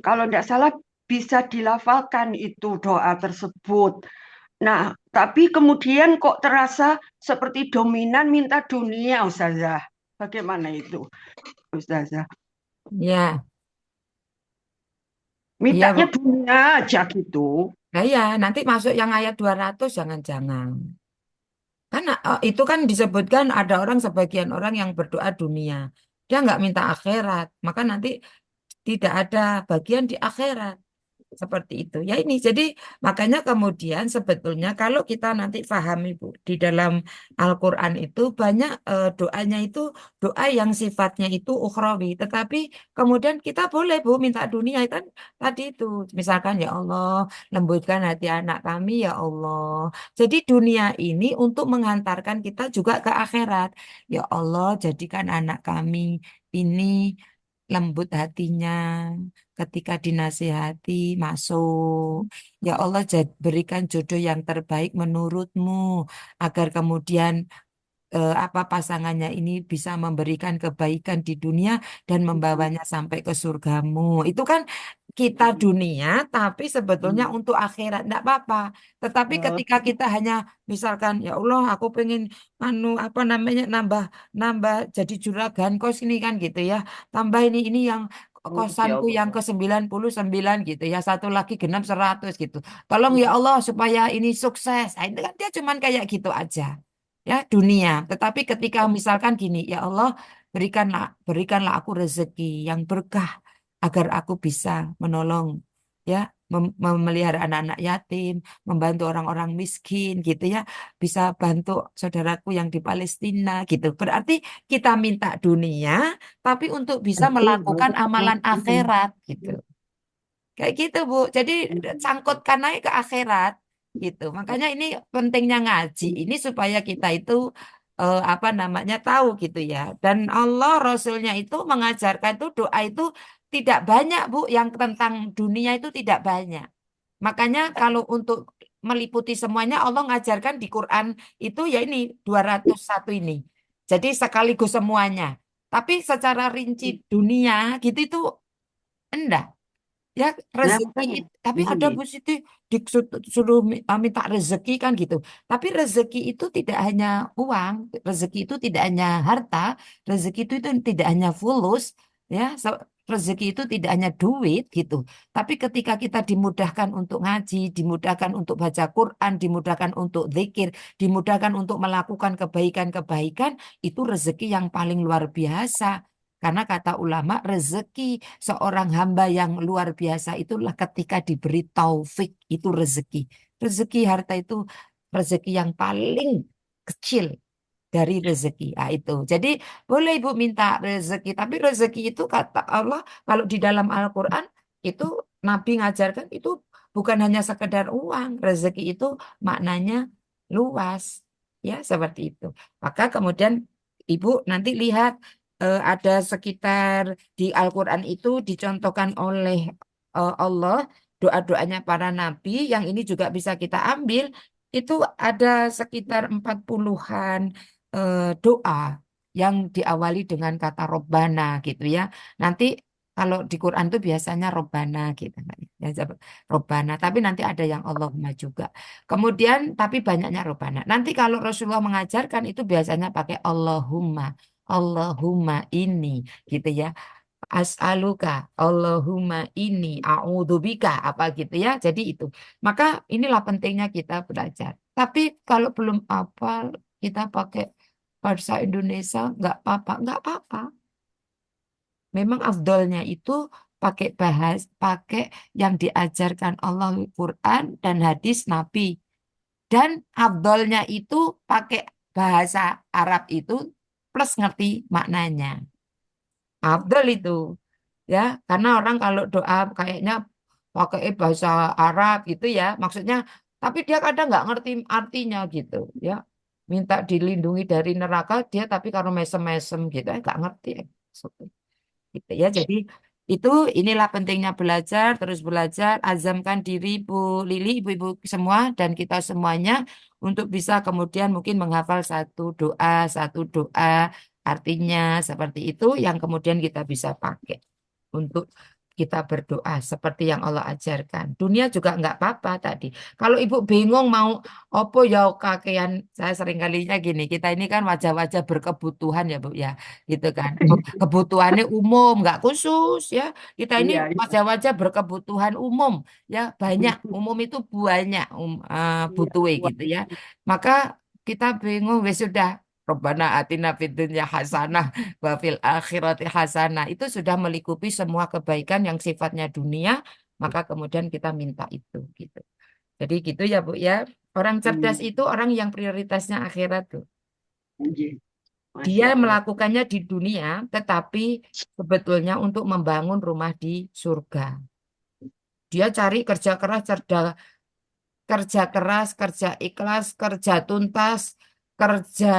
[SPEAKER 5] kalau tidak salah bisa dilafalkan itu doa tersebut. Nah, tapi kemudian kok terasa seperti dominan minta dunia, Ustazah. Bagaimana itu, Ustazah?
[SPEAKER 4] Ya.
[SPEAKER 5] Mintanya dunia aja gitu.
[SPEAKER 4] Nah ya, nanti masuk yang ayat 200 jangan-jangan. Karena itu kan disebutkan ada sebagian orang yang berdoa dunia. Dia nggak minta akhirat. Maka nanti tidak ada bagian di akhirat. Seperti itu. Ya ini, jadi makanya kemudian sebetulnya kalau kita nanti pahami Bu, di dalam Al-Quran itu banyak doanya itu doa yang sifatnya itu ukhrawi. Tetapi kemudian kita boleh Bu minta dunia kan tadi itu. Misalkan ya Allah, lembutkan hati anak kami ya Allah. Jadi dunia ini untuk menghantarkan kita juga ke akhirat. Ya Allah, jadikan anak kami ini lembut hatinya ketika dinasihati masuk. Ya Allah, berikan jodoh yang terbaik menurutmu agar kemudian apa pasangannya ini bisa memberikan kebaikan di dunia dan membawanya sampai ke surgamu. Itu kan kita dunia, tapi sebetulnya untuk akhirat enggak apa-apa. Tetapi ketika kita hanya misalkan ya Allah, aku pengen apa namanya nambah jadi juragan kos ini kan gitu ya. Tambah ini yang kosanku yang ke-99 gitu ya. Satu lagi genap 100 gitu. Tolong ya Allah supaya ini sukses. Nah, itu kan dia cuman kayak gitu aja ya dunia. Tetapi ketika misalkan gini, ya Allah berikanlah aku rezeki yang berkah agar aku bisa menolong ya memelihara anak-anak yatim, membantu orang-orang miskin gitu ya, bisa bantu saudaraku yang di Palestina gitu. Berarti kita minta dunia, tapi untuk bisa melakukan amalan akhirat gitu. Kayak gitu Bu. Jadi sangkutkan naik ke akhirat gitu. Makanya ini pentingnya ngaji ini supaya kita itu apa namanya tahu gitu ya. Dan Allah Rasulnya itu mengajarkan itu doa itu tidak banyak, Bu, yang tentang dunia itu tidak banyak. Makanya kalau untuk meliputi semuanya Allah ngajarkan di Quran itu ya ini 201 ini. Jadi sekaligus semuanya. Tapi secara rinci dunia gitu itu enggak. Ya
[SPEAKER 5] Lah
[SPEAKER 4] rezeki
[SPEAKER 5] makanya.
[SPEAKER 4] tapi ada Bu Siti disuruh minta rezeki kan gitu. Tapi rezeki itu tidak hanya uang, rezeki itu tidak hanya harta, rezeki itu tidak hanya fulus, ya. Rezeki itu tidak hanya duit gitu. Tapi ketika kita dimudahkan untuk ngaji, dimudahkan untuk baca Quran, dimudahkan untuk zikir, dimudahkan untuk melakukan kebaikan-kebaikan, itu rezeki yang paling luar biasa. Karena kata ulama, rezeki seorang hamba yang luar biasa itulah ketika diberi taufik, itu rezeki. Rezeki harta itu rezeki yang paling kecil dari rezeki. Ah, itu. Jadi boleh Ibu minta rezeki, tapi rezeki itu kata Allah kalau di dalam Al-Qur'an itu Nabi ngajarkan itu bukan hanya sekedar uang. Rezeki itu maknanya luas. Ya, seperti itu. Maka kemudian Ibu nanti lihat ada sekitar di Al-Qur'an itu dicontohkan oleh Allah doa-doanya para nabi yang ini juga bisa kita ambil itu ada sekitar 40-an doa yang diawali dengan kata Robbana gitu ya. Nanti kalau di Quran tuh biasanya Robbana gitu. Ya, Robbana, tapi nanti ada yang Allahumma juga. Kemudian tapi banyaknya Robbana. Nanti kalau Rasulullah mengajarkan itu biasanya pakai Allahumma. Allahumma ini gitu ya. As'aluka, Allahumma ini, a'udzubika, apa gitu ya. Jadi itu. Maka inilah pentingnya kita belajar. Tapi kalau belum hafal, kita pakai bahasa Indonesia, nggak apa-apa. Memang afdolnya itu pakai yang diajarkan Allah Quran dan hadis Nabi. Dan afdolnya itu pakai bahasa Arab itu plus ngerti maknanya. Afdol itu. Ya, karena orang kalau doa kayaknya pakai bahasa Arab gitu ya, maksudnya, tapi dia kadang nggak ngerti artinya gitu, ya. Minta dilindungi dari neraka dia, tapi kalau mesem-mesem gitu, nggak ngerti. Maksudnya. Gitu ya. Jadi itu inilah pentingnya belajar, terus belajar, azamkan diri Bu Lili, ibu-ibu semua dan kita semuanya untuk bisa kemudian mungkin menghafal satu doa artinya seperti itu yang kemudian kita bisa pakai untuk kita berdoa seperti yang Allah ajarkan. Dunia juga nggak apa-apa tadi. Kalau ibu bingung mau opo ya kakean, saya sering kalinya gini, kita ini kan wajah-wajah berkebutuhan ya Bu ya, gitu kan. Kebutuhannya umum, nggak khusus ya. Kita ini
[SPEAKER 5] Iya, iya.
[SPEAKER 4] wajah-wajah berkebutuhan umum ya, banyak. Umum itu banyak
[SPEAKER 5] Iya,
[SPEAKER 4] butuh gitu ya. Maka kita bingung, wes sudah. Robbana atina fid dunya hasanah wa fil akhirati hasanah itu sudah melingkupi semua kebaikan yang sifatnya dunia, maka kemudian kita minta itu gitu. Jadi gitu ya Bu ya. Orang cerdas itu orang yang prioritasnya akhirat tuh.
[SPEAKER 5] Iya.
[SPEAKER 4] Dia
[SPEAKER 5] Masya Allah.
[SPEAKER 4] melakukannya di dunia, tetapi sebetulnya untuk membangun rumah di surga. Dia cari kerja keras, kerja ikhlas, kerja tuntas, kerja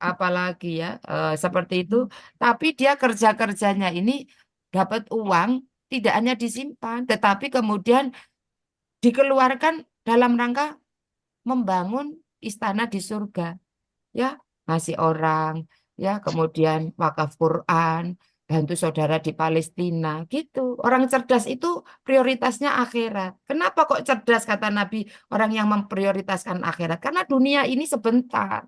[SPEAKER 4] apalagi ya, seperti itu. Tapi dia kerja-kerjanya ini dapat uang, tidak hanya disimpan, tetapi kemudian dikeluarkan dalam rangka membangun istana di surga. Ya, ngasih orang, ya, kemudian wakaf Quran, bantu saudara di Palestina, gitu. Orang cerdas itu prioritasnya akhirat. Kenapa kok cerdas kata Nabi, orang yang memprioritaskan akhirat? Karena dunia ini sebentar.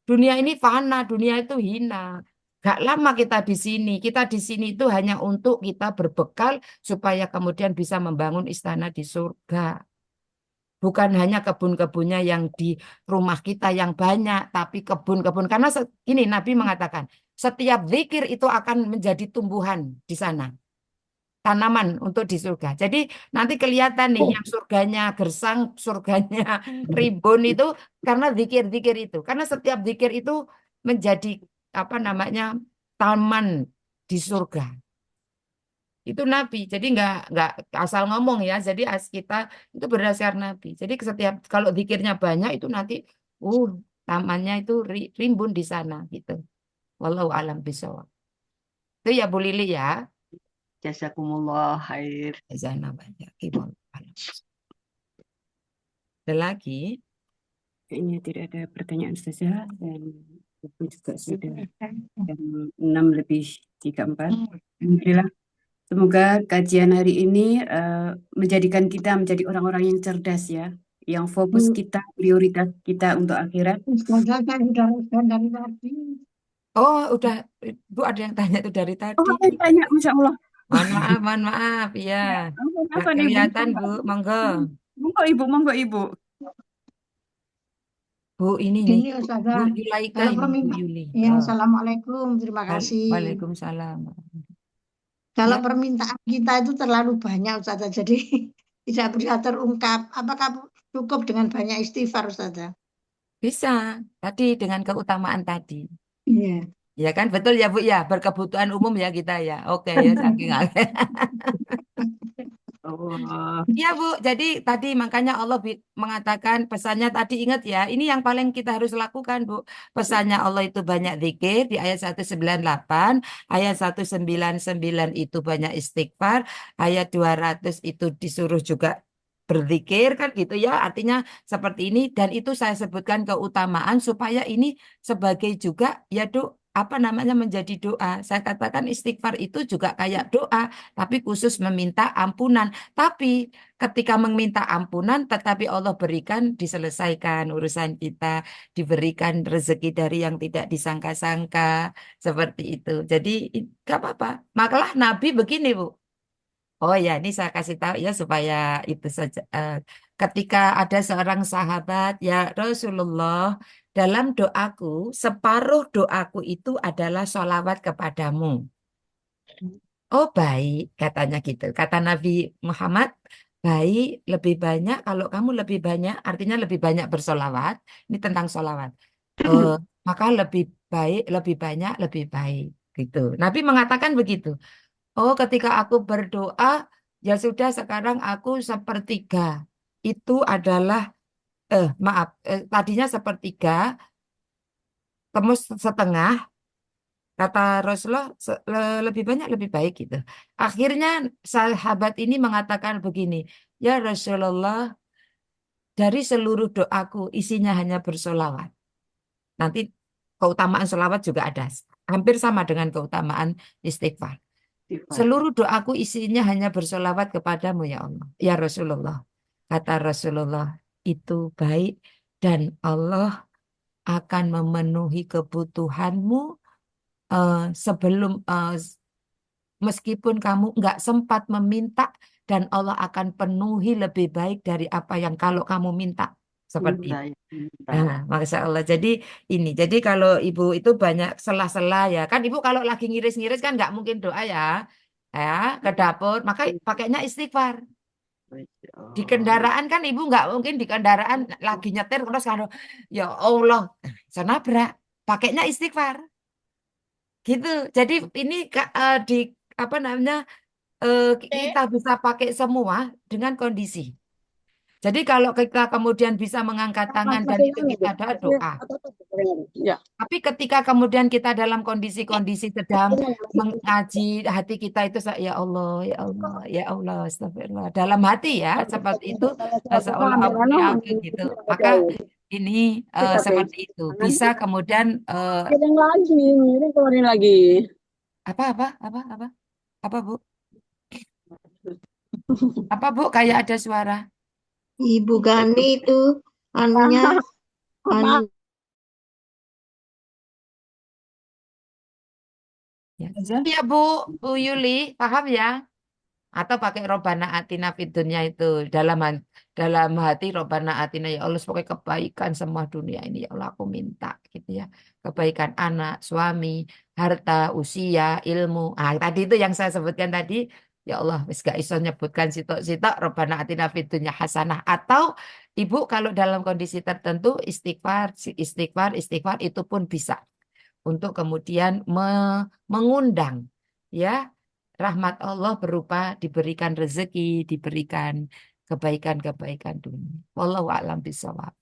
[SPEAKER 4] Dunia ini fana, dunia itu hina. Gak lama kita di sini. Kita di sini itu hanya untuk kita berbekal supaya kemudian bisa membangun istana di surga. Bukan hanya kebun-kebunnya yang di rumah kita yang banyak, tapi kebun-kebun. Karena ini Nabi mengatakan, setiap zikir itu akan menjadi tumbuhan di sana. Tanaman untuk di surga. Jadi nanti kelihatan nih yang surganya gersang, surganya rimbun itu karena zikir-zikir itu. Karena setiap zikir itu menjadi apa namanya taman di surga. Itu Nabi. Jadi nggak asal ngomong ya. Jadi kita itu berdasar Nabi. Jadi setiap kalau zikirnya banyak itu nanti uh tamannya itu rimbun di sana gitu. Wallahu alam bishawab. Itu ya Bu Lili ya.
[SPEAKER 5] Jazakumullah khair.
[SPEAKER 4] Jazana banyak. Ada lagi?
[SPEAKER 1] Kayaknya tidak ada pertanyaan saja dan waktu juga sudah jam 6:34. Alhamdulillah. Semoga kajian hari ini menjadikan kita menjadi orang-orang yang cerdas ya, yang fokus kita, prioritas kita untuk akhirat.
[SPEAKER 6] Ustazah kan udah respon dari tadi.
[SPEAKER 4] Oh, udah. Bu ada yang tanya itu dari
[SPEAKER 1] Oh,
[SPEAKER 4] tadi.
[SPEAKER 1] apa yang tanya, Masya Allah.
[SPEAKER 4] Mohon maaf, ya. Nggak
[SPEAKER 1] Apa nih, Bu?
[SPEAKER 4] kelihatan, Bu. Monggo.
[SPEAKER 1] Monggo Ibu.
[SPEAKER 4] Bu, ini nih.
[SPEAKER 6] Ini
[SPEAKER 4] Bu
[SPEAKER 6] Ustazah,
[SPEAKER 4] Yulaika
[SPEAKER 6] kalau
[SPEAKER 4] ini, Bu
[SPEAKER 6] permintaan,
[SPEAKER 4] Yuli.
[SPEAKER 6] ya,
[SPEAKER 4] Oh,
[SPEAKER 6] Assalamualaikum, terima kasih.
[SPEAKER 4] Waalaikumsalam.
[SPEAKER 6] Kalau
[SPEAKER 4] Ya,
[SPEAKER 6] permintaan kita itu terlalu banyak Ustazah, jadi tidak bisa terungkap. Apakah cukup dengan banyak istighfar Ustazah?
[SPEAKER 4] bisa. Tadi dengan keutamaan tadi.
[SPEAKER 6] Iya.
[SPEAKER 4] Ya kan, betul ya, Bu ya. Berkebutuhan umum ya kita ya. Oke ya, saking
[SPEAKER 1] Allah.
[SPEAKER 4] Iya Bu, jadi tadi makanya Allah mengatakan pesannya tadi ingat ya, ini yang paling kita harus lakukan Bu. Pesannya Allah itu banyak zikir di ayat 198, ayat 199 itu banyak istighfar, ayat 200 itu disuruh juga berzikir kan gitu ya. Artinya seperti ini dan itu saya sebutkan keutamaan supaya ini sebagai juga ya apa namanya menjadi doa. Saya katakan istighfar itu juga kayak doa, tapi khusus meminta ampunan. Tapi ketika meminta ampunan, tetapi Allah berikan, diselesaikan urusan kita, diberikan rezeki dari yang tidak disangka-sangka, seperti itu. Jadi, gak apa-apa. Makalah Nabi begini, Bu. Oh ya, ini saya kasih tahu ya supaya itu saja. Ketika ada seorang sahabat, ya Rasulullah, dalam doaku, separuh doaku itu adalah sholawat kepadamu. Oh baik, katanya gitu. Kata Nabi Muhammad, baik lebih banyak, kalau kamu lebih banyak, artinya lebih banyak bersolawat. Ini tentang solawat. Maka lebih baik, lebih banyak, lebih baik. Gitu. Nabi mengatakan begitu. Oh ketika aku berdoa, ya sudah sekarang aku sepertiga. Itu adalah, maaf, tadinya sepertiga, tembus setengah, kata Rasulullah lebih banyak lebih baik gitu. Akhirnya sahabat ini mengatakan begini, ya Rasulullah, dari seluruh doaku isinya hanya bersolawat. Nanti keutamaan solawat juga ada, hampir sama dengan keutamaan istighfar. Seluruh doaku isinya hanya bersolawat kepadamu ya Allah, ya Rasulullah. Kata Rasulullah, itu baik dan Allah akan memenuhi kebutuhanmu sebelum meskipun kamu nggak sempat meminta dan Allah akan penuhi lebih baik dari apa yang kalau kamu minta. Seperti itu. Nah, Masya Allah. Jadi ini, jadi kalau ibu itu banyak sela-sela ya. Kan ibu kalau lagi ngiris-ngiris kan nggak mungkin doa ya ke dapur. Maka pakainya istighfar. Di kendaraan kan ibu nggak mungkin di kendaraan lagi nyetir terus kalau ya Allah, saya nabrak. Pakainya istighfar. Gitu. Jadi ini di apa namanya kita bisa pakai semua dengan kondisi. Jadi kalau kita kemudian bisa mengangkat tangan dan itu kita ada doa.
[SPEAKER 7] Ya.
[SPEAKER 4] Tapi ketika kemudian kita dalam kondisi-kondisi sedang mengaji, hati kita itu ya Allah, ya Allah, ya Allah, astagfirullah. Dalam hati ya, seperti itu seolah ampuni aku gitu. Maka ini seperti itu. Bisa kemudian
[SPEAKER 7] Miring lagi, miring keluarin lagi.
[SPEAKER 4] apa Bu? Apa Bu? Kayak ada suara.
[SPEAKER 6] Ibu Gani itu anunya anu
[SPEAKER 4] Ya Bu Yuli, paham ya? Atau pakai Robana Atina fid dunya itu dalam hati Robana Atina ya Allah sebagai kebaikan semua dunia ini ya Allah aku minta gitu ya. Kebaikan anak, suami, harta, usia, ilmu. Tadi itu yang saya sebutkan tadi. Ya Allah, wis gak iso nyebutkan sitok-sitok Robana Atina fid dunya hasanah. Atau Ibu kalau dalam kondisi tertentu istighfar itu pun bisa untuk kemudian mengundang ya rahmat Allah berupa diberikan rezeki, diberikan kebaikan-kebaikan dunia. Wallahu a'lam bishawab.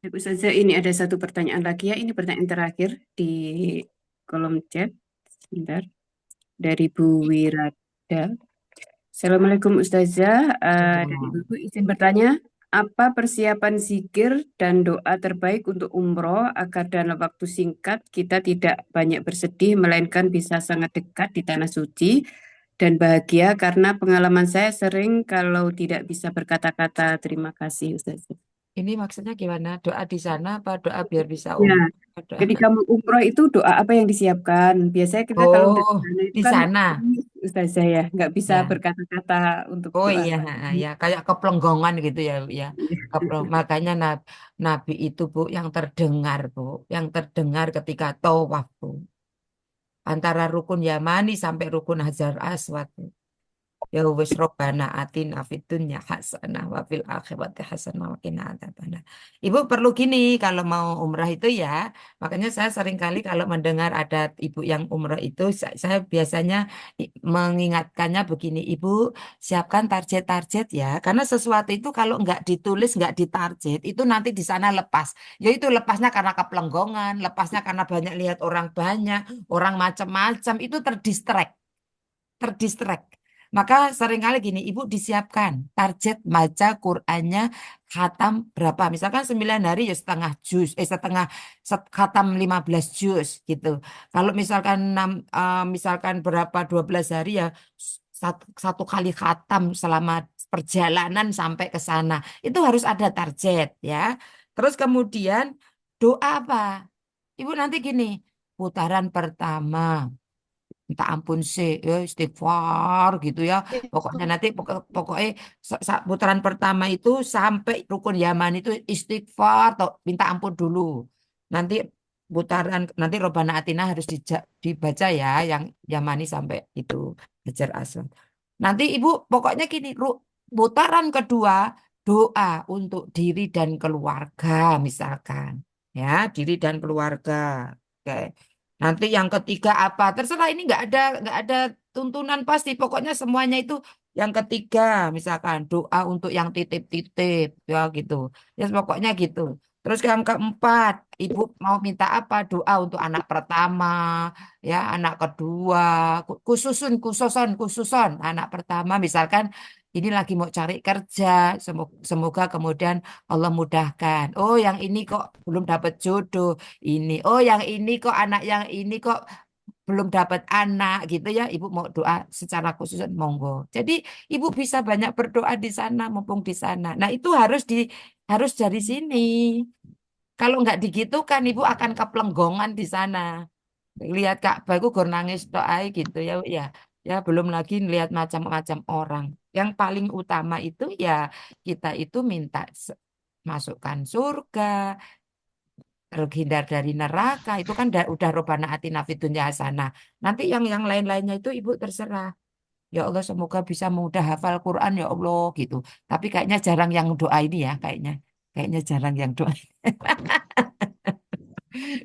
[SPEAKER 1] Ibu saja ini ada satu pertanyaan lagi ya. Ini pertanyaan terakhir di kolom chat. Sebentar. dari Bu Wirada. Assalamualaikum Ustazah. Dari Ibu izin bertanya, apa persiapan zikir dan doa terbaik untuk umroh agar dalam waktu singkat kita tidak banyak bersedih, melainkan bisa sangat dekat di tanah suci dan bahagia karena pengalaman saya sering kalau tidak bisa berkata-kata terima kasih Ustazah.
[SPEAKER 4] Ini maksudnya gimana? Doa di sana apa doa biar bisa
[SPEAKER 1] Ya,
[SPEAKER 4] Doa.
[SPEAKER 1] ketika mau umroh itu doa apa yang disiapkan? Biasanya kita kalau udah di
[SPEAKER 4] Oh,
[SPEAKER 1] sana itu
[SPEAKER 4] di
[SPEAKER 1] kan
[SPEAKER 4] sana.
[SPEAKER 1] Ustazah ya, nggak bisa
[SPEAKER 4] Ya.
[SPEAKER 1] berkata-kata untuk
[SPEAKER 4] Oh
[SPEAKER 1] doa.
[SPEAKER 4] iya, ya kayak keplenggongan gitu ya, ya. Makanya Nabi itu Bu yang terdengar Bu, yang terdengar ketika tawaf Bu. Antara rukun Yamani sampai rukun Hajar Aswad. Bu. Ya wis robbana atina fid dunya hasanah wa fil akhirati hasanah wa qina adzabannar. Ibu perlu gini kalau mau umrah itu ya, makanya saya sering kali kalau mendengar ada ibu yang umrah itu saya biasanya mengingatkannya begini, Ibu siapkan target-target ya, karena sesuatu itu kalau nggak ditulis nggak ditarget itu nanti di sana lepas. Ya itu lepasnya karena keplenggongan, lepasnya karena banyak lihat orang banyak, orang macam-macam itu terdistract. Maka seringkali gini, Ibu disiapkan target baca Qur'annya khatam berapa. Misalkan 9 hari ya setengah juz, khatam 15 juz gitu. Kalau misalkan misalkan berapa 12 hari ya satu kali khatam selama perjalanan sampai ke sana. Itu harus ada target ya. Terus kemudian doa apa? Ibu nanti gini, putaran pertama minta ampun sih ya istighfar gitu ya pokoknya nanti pokoknya putaran pertama itu sampai rukun Yaman itu istighfar atau minta ampun dulu nanti putaran nanti Robbana Atina harus dibaca ya yang Yamani sampai itu Hajar Aswad nanti ibu pokoknya gini putaran kedua doa untuk diri dan keluarga misalkan ya diri dan keluarga oke. Nanti yang ketiga apa? Terserah ini nggak ada tuntunan pasti. Pokoknya semuanya itu yang ketiga, misalkan doa untuk yang titip-titip ya gitu. Ya pokoknya gitu. Terus yang keempat, ibu mau minta apa? Doa untuk anak pertama, ya anak kedua, khususon anak pertama misalkan ini lagi mau cari kerja, semoga kemudian Allah mudahkan. Oh, yang ini kok belum dapat jodoh ini. Oh, yang ini kok anak yang ini kok belum dapat anak gitu ya. Ibu mau doa secara khusus monggo. Jadi ibu bisa banyak berdoa di sana mumpung di sana. Nah, itu harus dari sini. Kalau nggak digitukan ibu akan keplenggongan di sana. Lihat Ka'bah itu gur nangis tok ae gitu ya. Ya, ya belum lagi lihat macam-macam orang. Yang paling utama itu ya kita itu minta masukkan surga, terhindar dari neraka itu kan udah robana atina fid dunya hasanah. Nanti yang lain-lainnya itu ibu terserah. Ya Allah semoga bisa mudah hafal Quran ya Allah gitu. Tapi kayaknya jarang yang doa ini ya kayaknya jarang yang doa.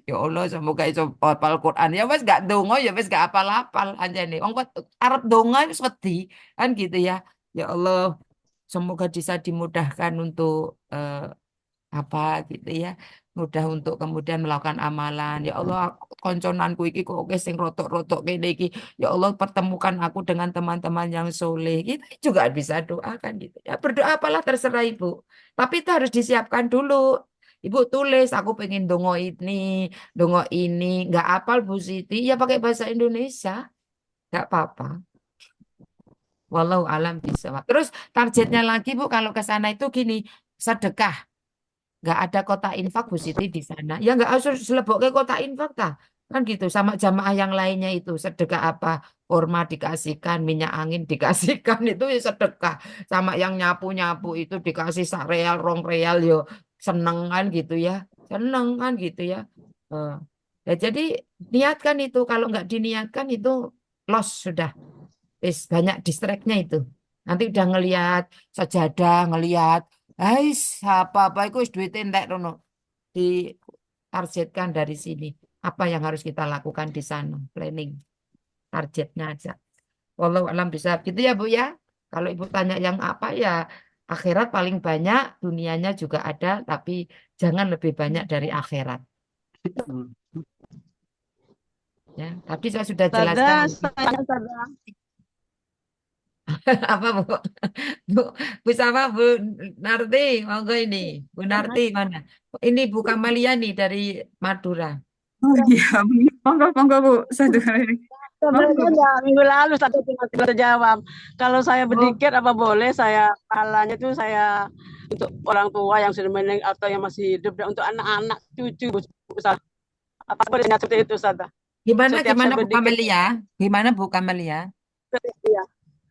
[SPEAKER 4] Ya Allah semoga iso hafal Quran. Ya wes gak dongo ya wes gak apal-apal aja nih. Wong kok arep dongo wis wedi kan gitu ya. Ya Allah semoga bisa dimudahkan untuk apa gitu ya mudah untuk kemudian melakukan amalan ya Allah konconanku iki kok oke sing rotok-rotok kene iki ya Allah pertemukan aku dengan teman-teman yang soleh kita juga bisa doakan gitu ya berdoa apalah terserah ibu tapi itu harus disiapkan dulu ibu tulis aku pengen dongo ini nggak apal Bu Siti ya pakai bahasa Indonesia nggak apa-apa walau alam bisa terus targetnya lagi Bu kalau ke sana itu gini sedekah nggak ada kota infak Bu Siti di sana. Ya nggak harus selebok kota infak tah. Kan gitu sama jamaah yang lainnya itu sedekah apa kurma dikasihkan minyak angin dikasihkan itu ya sedekah sama yang nyapu-nyapu itu dikasih sak real rong real yo seneng kan gitu ya seneng kan gitu ya. Eh, ya jadi niatkan itu kalau nggak diniatkan itu loss sudah banyak distractnya itu nanti udah ngelihat sajadah ngelihat apa-apa itu wis duit entek rono. Ditargetkan dari sini. Apa yang harus kita lakukan di sana? Planning. Targetnya aja. Wallahu alam bisa gitu ya Bu ya. Kalau Ibu tanya yang apa ya akhirat paling banyak, dunianya juga ada, tapi jangan lebih banyak dari akhirat. Ya, tadi saya sudah
[SPEAKER 7] Sada,
[SPEAKER 4] jelaskan.
[SPEAKER 7] saya sada.
[SPEAKER 4] Apa Bu? Bu, Bu sama Bu Narti, monggo ini. Bu Narti mana? Ini Bu Kamalia nih dari Madura.
[SPEAKER 1] Oh iya, monggo, monggo Bu, satu kali. Monggo
[SPEAKER 7] Sebenarnya
[SPEAKER 1] Bu.
[SPEAKER 7] enggak, minggu lalu satu cuma terjawab. Kalau saya
[SPEAKER 1] Oh,
[SPEAKER 7] berdikir apa boleh saya pahalanya itu saya untuk orang tua yang sudah meninggal atau yang masih hidup dan untuk anak-anak cucu Ustaz. Apa boleh seperti itu Ustaz?
[SPEAKER 4] Gimana
[SPEAKER 7] Setiap saya
[SPEAKER 4] gimana Bu
[SPEAKER 7] berdikir
[SPEAKER 4] Kamalia? Gimana Bu Kamalia?
[SPEAKER 7] ya.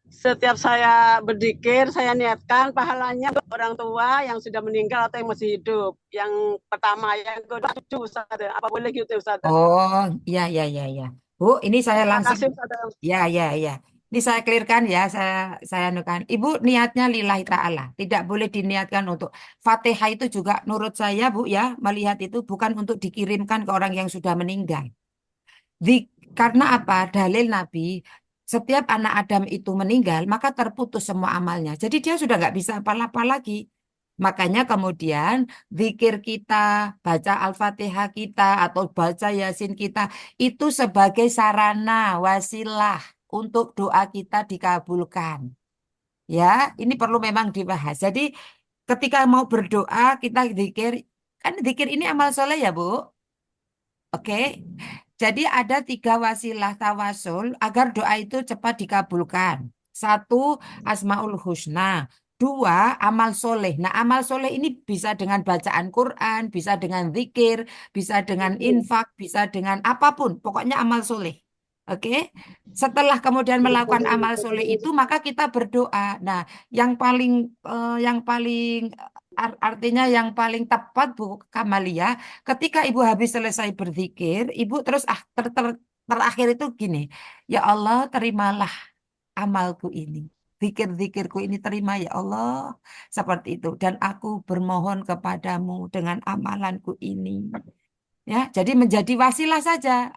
[SPEAKER 7] Setiap saya berdikir, saya niatkan pahalanya untuk orang tua yang sudah meninggal atau yang masih hidup. Yang pertama, yang kedua cucu Ustaz. Apa boleh gitu Ustaz?
[SPEAKER 4] Oh, iya iya iya iya. Bu, ini saya
[SPEAKER 7] Terima
[SPEAKER 4] langsung
[SPEAKER 7] kasih Ustaz.
[SPEAKER 4] ya ya ya. Ini saya clearkan ya, saya anukan. Ibu niatnya lillahi ta'ala. Tidak boleh diniatkan untuk Fatihah itu juga menurut saya Bu ya, melihat itu bukan untuk dikirimkan ke orang yang sudah meninggal. Karena apa? Dalil Nabi, setiap anak Adam itu meninggal, maka terputus semua amalnya. Jadi dia sudah nggak bisa apa-apa lagi. Makanya kemudian zikir kita, baca Al-Fatihah kita, atau baca Yasin kita, itu sebagai sarana, wasilah untuk doa kita dikabulkan. Ya, ini perlu memang dibahas. Jadi ketika mau berdoa, kita zikir, kan zikir ini amal soleh ya Bu? Oke, jadi ada 3 wasilah tawasul agar doa itu cepat dikabulkan. 1, Asmaul Husna. 2, amal soleh. Nah, amal soleh ini bisa dengan bacaan Quran, bisa dengan zikir, bisa dengan infak, bisa dengan apapun. Pokoknya amal soleh. Oke, setelah kemudian melakukan amal soleh itu, maka kita berdoa. Nah, yang paling artinya yang paling tepat Bu Kamalia, ketika ibu habis selesai berzikir, ibu terus terakhir itu gini, ya Allah terimalah amalku ini. Zikir-zikirku ini terima ya Allah. Seperti itu. Dan aku bermohon kepadamu dengan amalanku ini. Ya, jadi menjadi wasilah saja.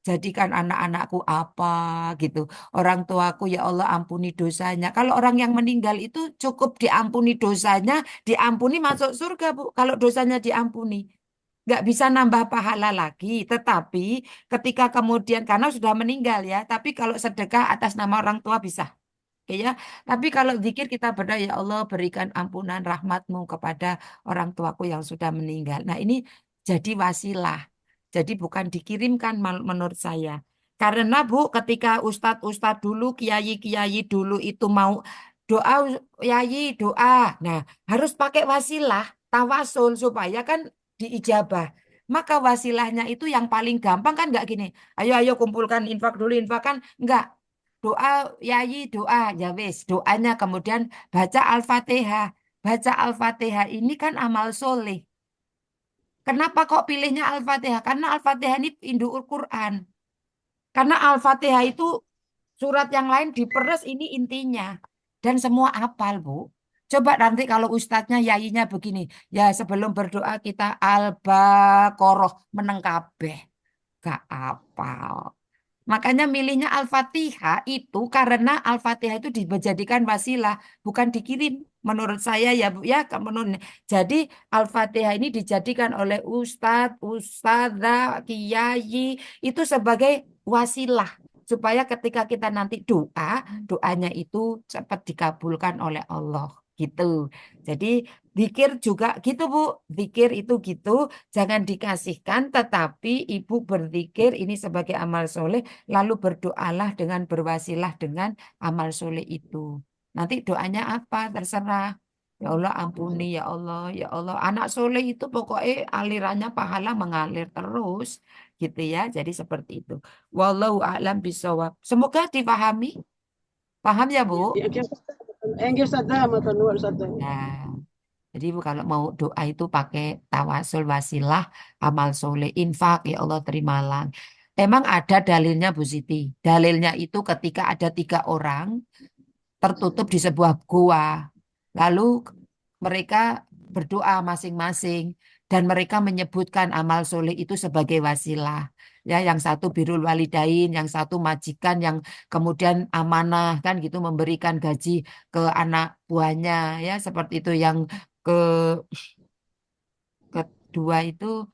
[SPEAKER 4] Jadikan anak-anakku apa gitu. Orang tuaku ya Allah ampuni dosanya. Kalau orang yang meninggal itu cukup diampuni dosanya, diampuni masuk surga Bu. Kalau dosanya diampuni nggak bisa nambah pahala lagi. Tetapi ketika kemudian karena sudah meninggal ya, tapi kalau sedekah atas nama orang tua bisa. Oke ya, tapi kalau zikir kita berdoa ya Allah berikan ampunan rahmatmu kepada orang tuaku yang sudah meninggal. Nah ini jadi wasilah. Jadi bukan dikirimkan menurut saya. Karena Bu, ketika ustadz-ustadz dulu, kiai-kiai dulu itu mau doa, kiai doa. Nah, harus pakai wasilah, tawasul supaya kan diijabah. Maka wasilahnya itu yang paling gampang kan nggak gini. Ayo ayo kumpulkan infak dulu, infak kan nggak. Doa, yai doa, ya wis. Doanya kemudian baca Al-Fatihah. Baca Al-Fatihah ini kan amal soleh. Kenapa kok pilihnya Al-Fatihah? Karena Al-Fatihah ini induk Quran. Karena Al-Fatihah itu surat yang lain diperes ini intinya. Dan semua apal, Bu. Coba nanti kalau ustadznya, yayinya begini. Ya sebelum berdoa kita Al-Baqarah meneng kabeh. Gak apal. Makanya milihnya Al-Fatihah itu karena Al-Fatihah itu dijadikan wasilah, bukan dikirim. Menurut saya ya Bu ya, menurut. Jadi Al-Fatihah ini dijadikan oleh ustadz, ustadzah, kiai itu sebagai wasilah supaya ketika kita nanti doa, doanya itu cepat dikabulkan oleh Allah gitu. Jadi zikir juga gitu Bu, zikir itu gitu, jangan dikasihkan, tetapi ibu berzikir ini sebagai amal soleh. Lalu berdoalah dengan berwasilah dengan amal soleh itu. Nanti doanya apa? Terserah. Ya Allah ampuni, ya Allah, ya Allah. Anak soleh itu pokoknya alirannya pahala mengalir terus. Gitu ya. Jadi seperti itu. Wallahu a'lam bishawab. Semoga dipahami. Paham ya Bu?
[SPEAKER 7] Enggak Ustaz, matur nuwun Ustaz.
[SPEAKER 4] Nah, jadi Bu kalau mau doa itu pakai tawasul wasilah, amal soleh, infak, ya Allah terimalah. Emang ada dalilnya Bu Siti. Dalilnya itu ketika ada 3 orang tertutup di sebuah gua. Lalu mereka berdoa masing-masing dan mereka menyebutkan amal soleh itu sebagai wasilah. Ya, yang satu birrul walidain, yang satu majikan yang kemudian amanah kan gitu memberikan gaji ke anak buahnya ya seperti itu yang ke kedua itu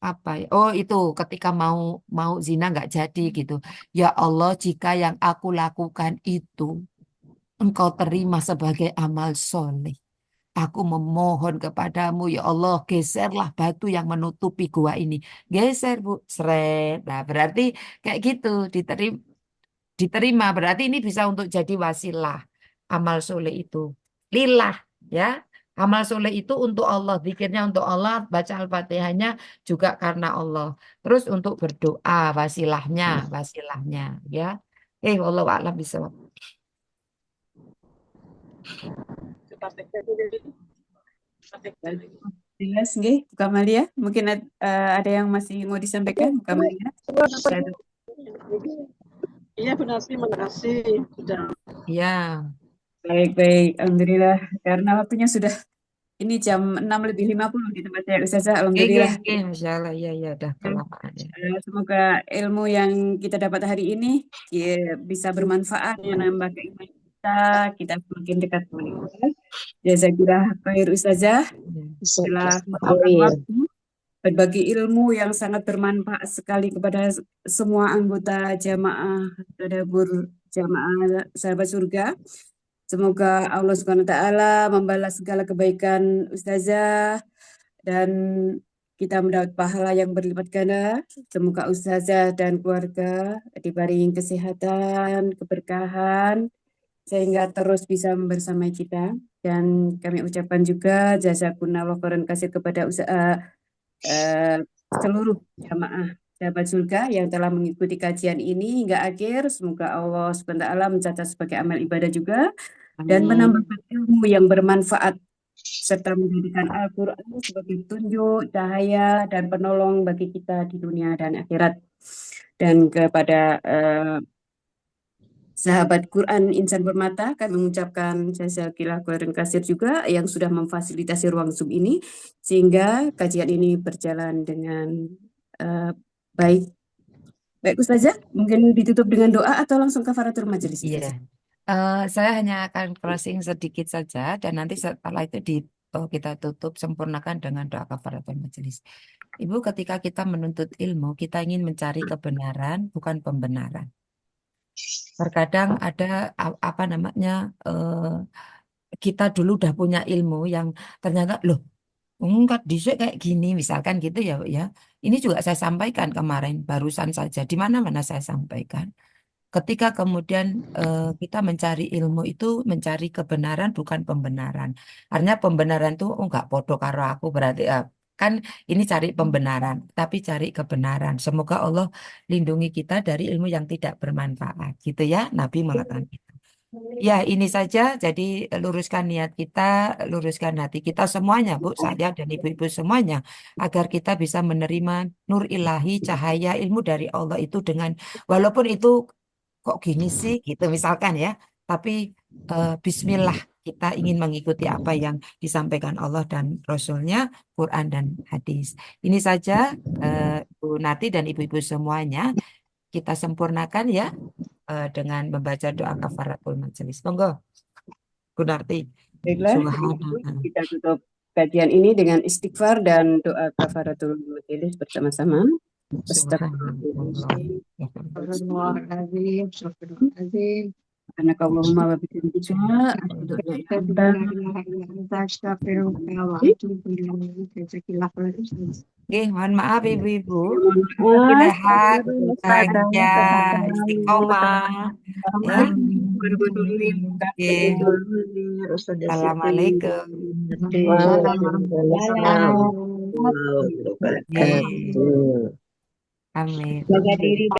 [SPEAKER 4] apa ya? Oh, itu ketika mau mau zina nggak jadi gitu. Ya Allah, jika yang aku lakukan itu Engkau terima sebagai amal soleh. Aku memohon kepadamu, ya Allah, geserlah batu yang menutupi gua ini. Geser, Bu. Seret. Nah, berarti kayak gitu, diterima. Berarti ini bisa untuk jadi wasilah. Amal soleh itu. Lillah, ya. Amal soleh itu untuk Allah. Zikirnya untuk Allah, baca Al-Fatihahnya juga karena Allah. Terus untuk berdoa, wasilahnya, ya. Allah a'lam bishawab.
[SPEAKER 1] Jelas nggih, Bu Kamalia? Mungkin ada yang masih mau disampaikan, Bu Kamalia?
[SPEAKER 7] Iya benar sih, makasih. Sudah.
[SPEAKER 4] Ya.
[SPEAKER 1] Baik. Alhamdulillah. Karena waktunya sudah ini jam 6:50 di tempat saya, Ustazah. Alhamdulillah.
[SPEAKER 4] Masya Allah, ya, udah kelamaan ya.
[SPEAKER 1] Semoga ilmu yang kita dapat hari ini bisa bermanfaat, menambah keimanan kita semakin dekat dengan Allah. Jazakallah khair Ustazah. Telah meluangkan waktu berbagi ilmu yang sangat bermanfaat sekali kepada semua anggota jamaah tadabbur jamaah sahabat surga. Semoga Allah Subhanahu wa taala membalas segala kebaikan Ustazah dan kita mendapat pahala yang berlipat ganda. Semoga Ustazah dan keluarga diberi kesehatan, keberkahan sehingga terus bisa membersamai kita. Dan kami ucapkan juga jazakumullah khairan katsir kepada seluruh jamaah sahabat surga yang telah mengikuti kajian ini hingga akhir. Semoga Allah SWT mencatat sebagai amal ibadah juga dan menambahkan ilmu yang bermanfaat serta menjadikan Al-Quran sebagai tunjuk, cahaya, dan penolong bagi kita di dunia dan akhirat. Dan kepada sahabat Quran Insan Permata, kami mengucapkan jazakillah khairan katsir juga yang sudah memfasilitasi ruang Zoom ini sehingga kajian ini berjalan dengan baik. Baik Ustazah, mungkin ditutup dengan doa atau langsung kafaratul majelis?
[SPEAKER 4] Iya. Saya hanya akan closing sedikit saja dan nanti setelah itu kita tutup sempurnakan dengan doa kafaratul majelis. Ibu, ketika kita menuntut ilmu, kita ingin mencari kebenaran, bukan pembenaran. Terkadang ada apa namanya kita dulu udah punya ilmu yang ternyata loh enggak dhisik kayak gini misalkan gitu ya. Ini juga saya sampaikan kemarin barusan saja di mana-mana saya sampaikan. Ketika kemudian kita mencari ilmu itu mencari kebenaran bukan pembenaran. Artinya pembenaran tuh enggak podo karo aku berarti kan ini cari pembenaran, tapi cari kebenaran. Semoga Allah lindungi kita dari ilmu yang tidak bermanfaat, gitu ya. Nabi mengatakan itu. Ya, ini saja. Jadi luruskan niat kita, luruskan hati kita semuanya, Bu, saya dan ibu-ibu semuanya, agar kita bisa menerima nur ilahi, cahaya ilmu dari Allah itu dengan, walaupun itu kok gini sih, gitu misalkan ya. Tapi Bismillah, kita ingin mengikuti apa yang disampaikan Allah dan Rasulnya, Quran dan hadis. Ini saja, Bu Nati dan ibu-ibu semuanya, kita sempurnakan ya dengan membaca doa kafaratul majelis. Monggo, Bu Narti.
[SPEAKER 1] Baiklah,
[SPEAKER 4] Subhanallah.
[SPEAKER 1] kita tutup kajian ini dengan istighfar dan doa kafaratul majelis bersama-sama.
[SPEAKER 6] Astagfirullahaladzim.
[SPEAKER 1] Karena Allahumma wa bihamdika
[SPEAKER 4] Mohon maaf ibu-ibu. Sehat, bahagia, istiqomah. Assalamualaikum. Amin.
[SPEAKER 3] Jaga diri.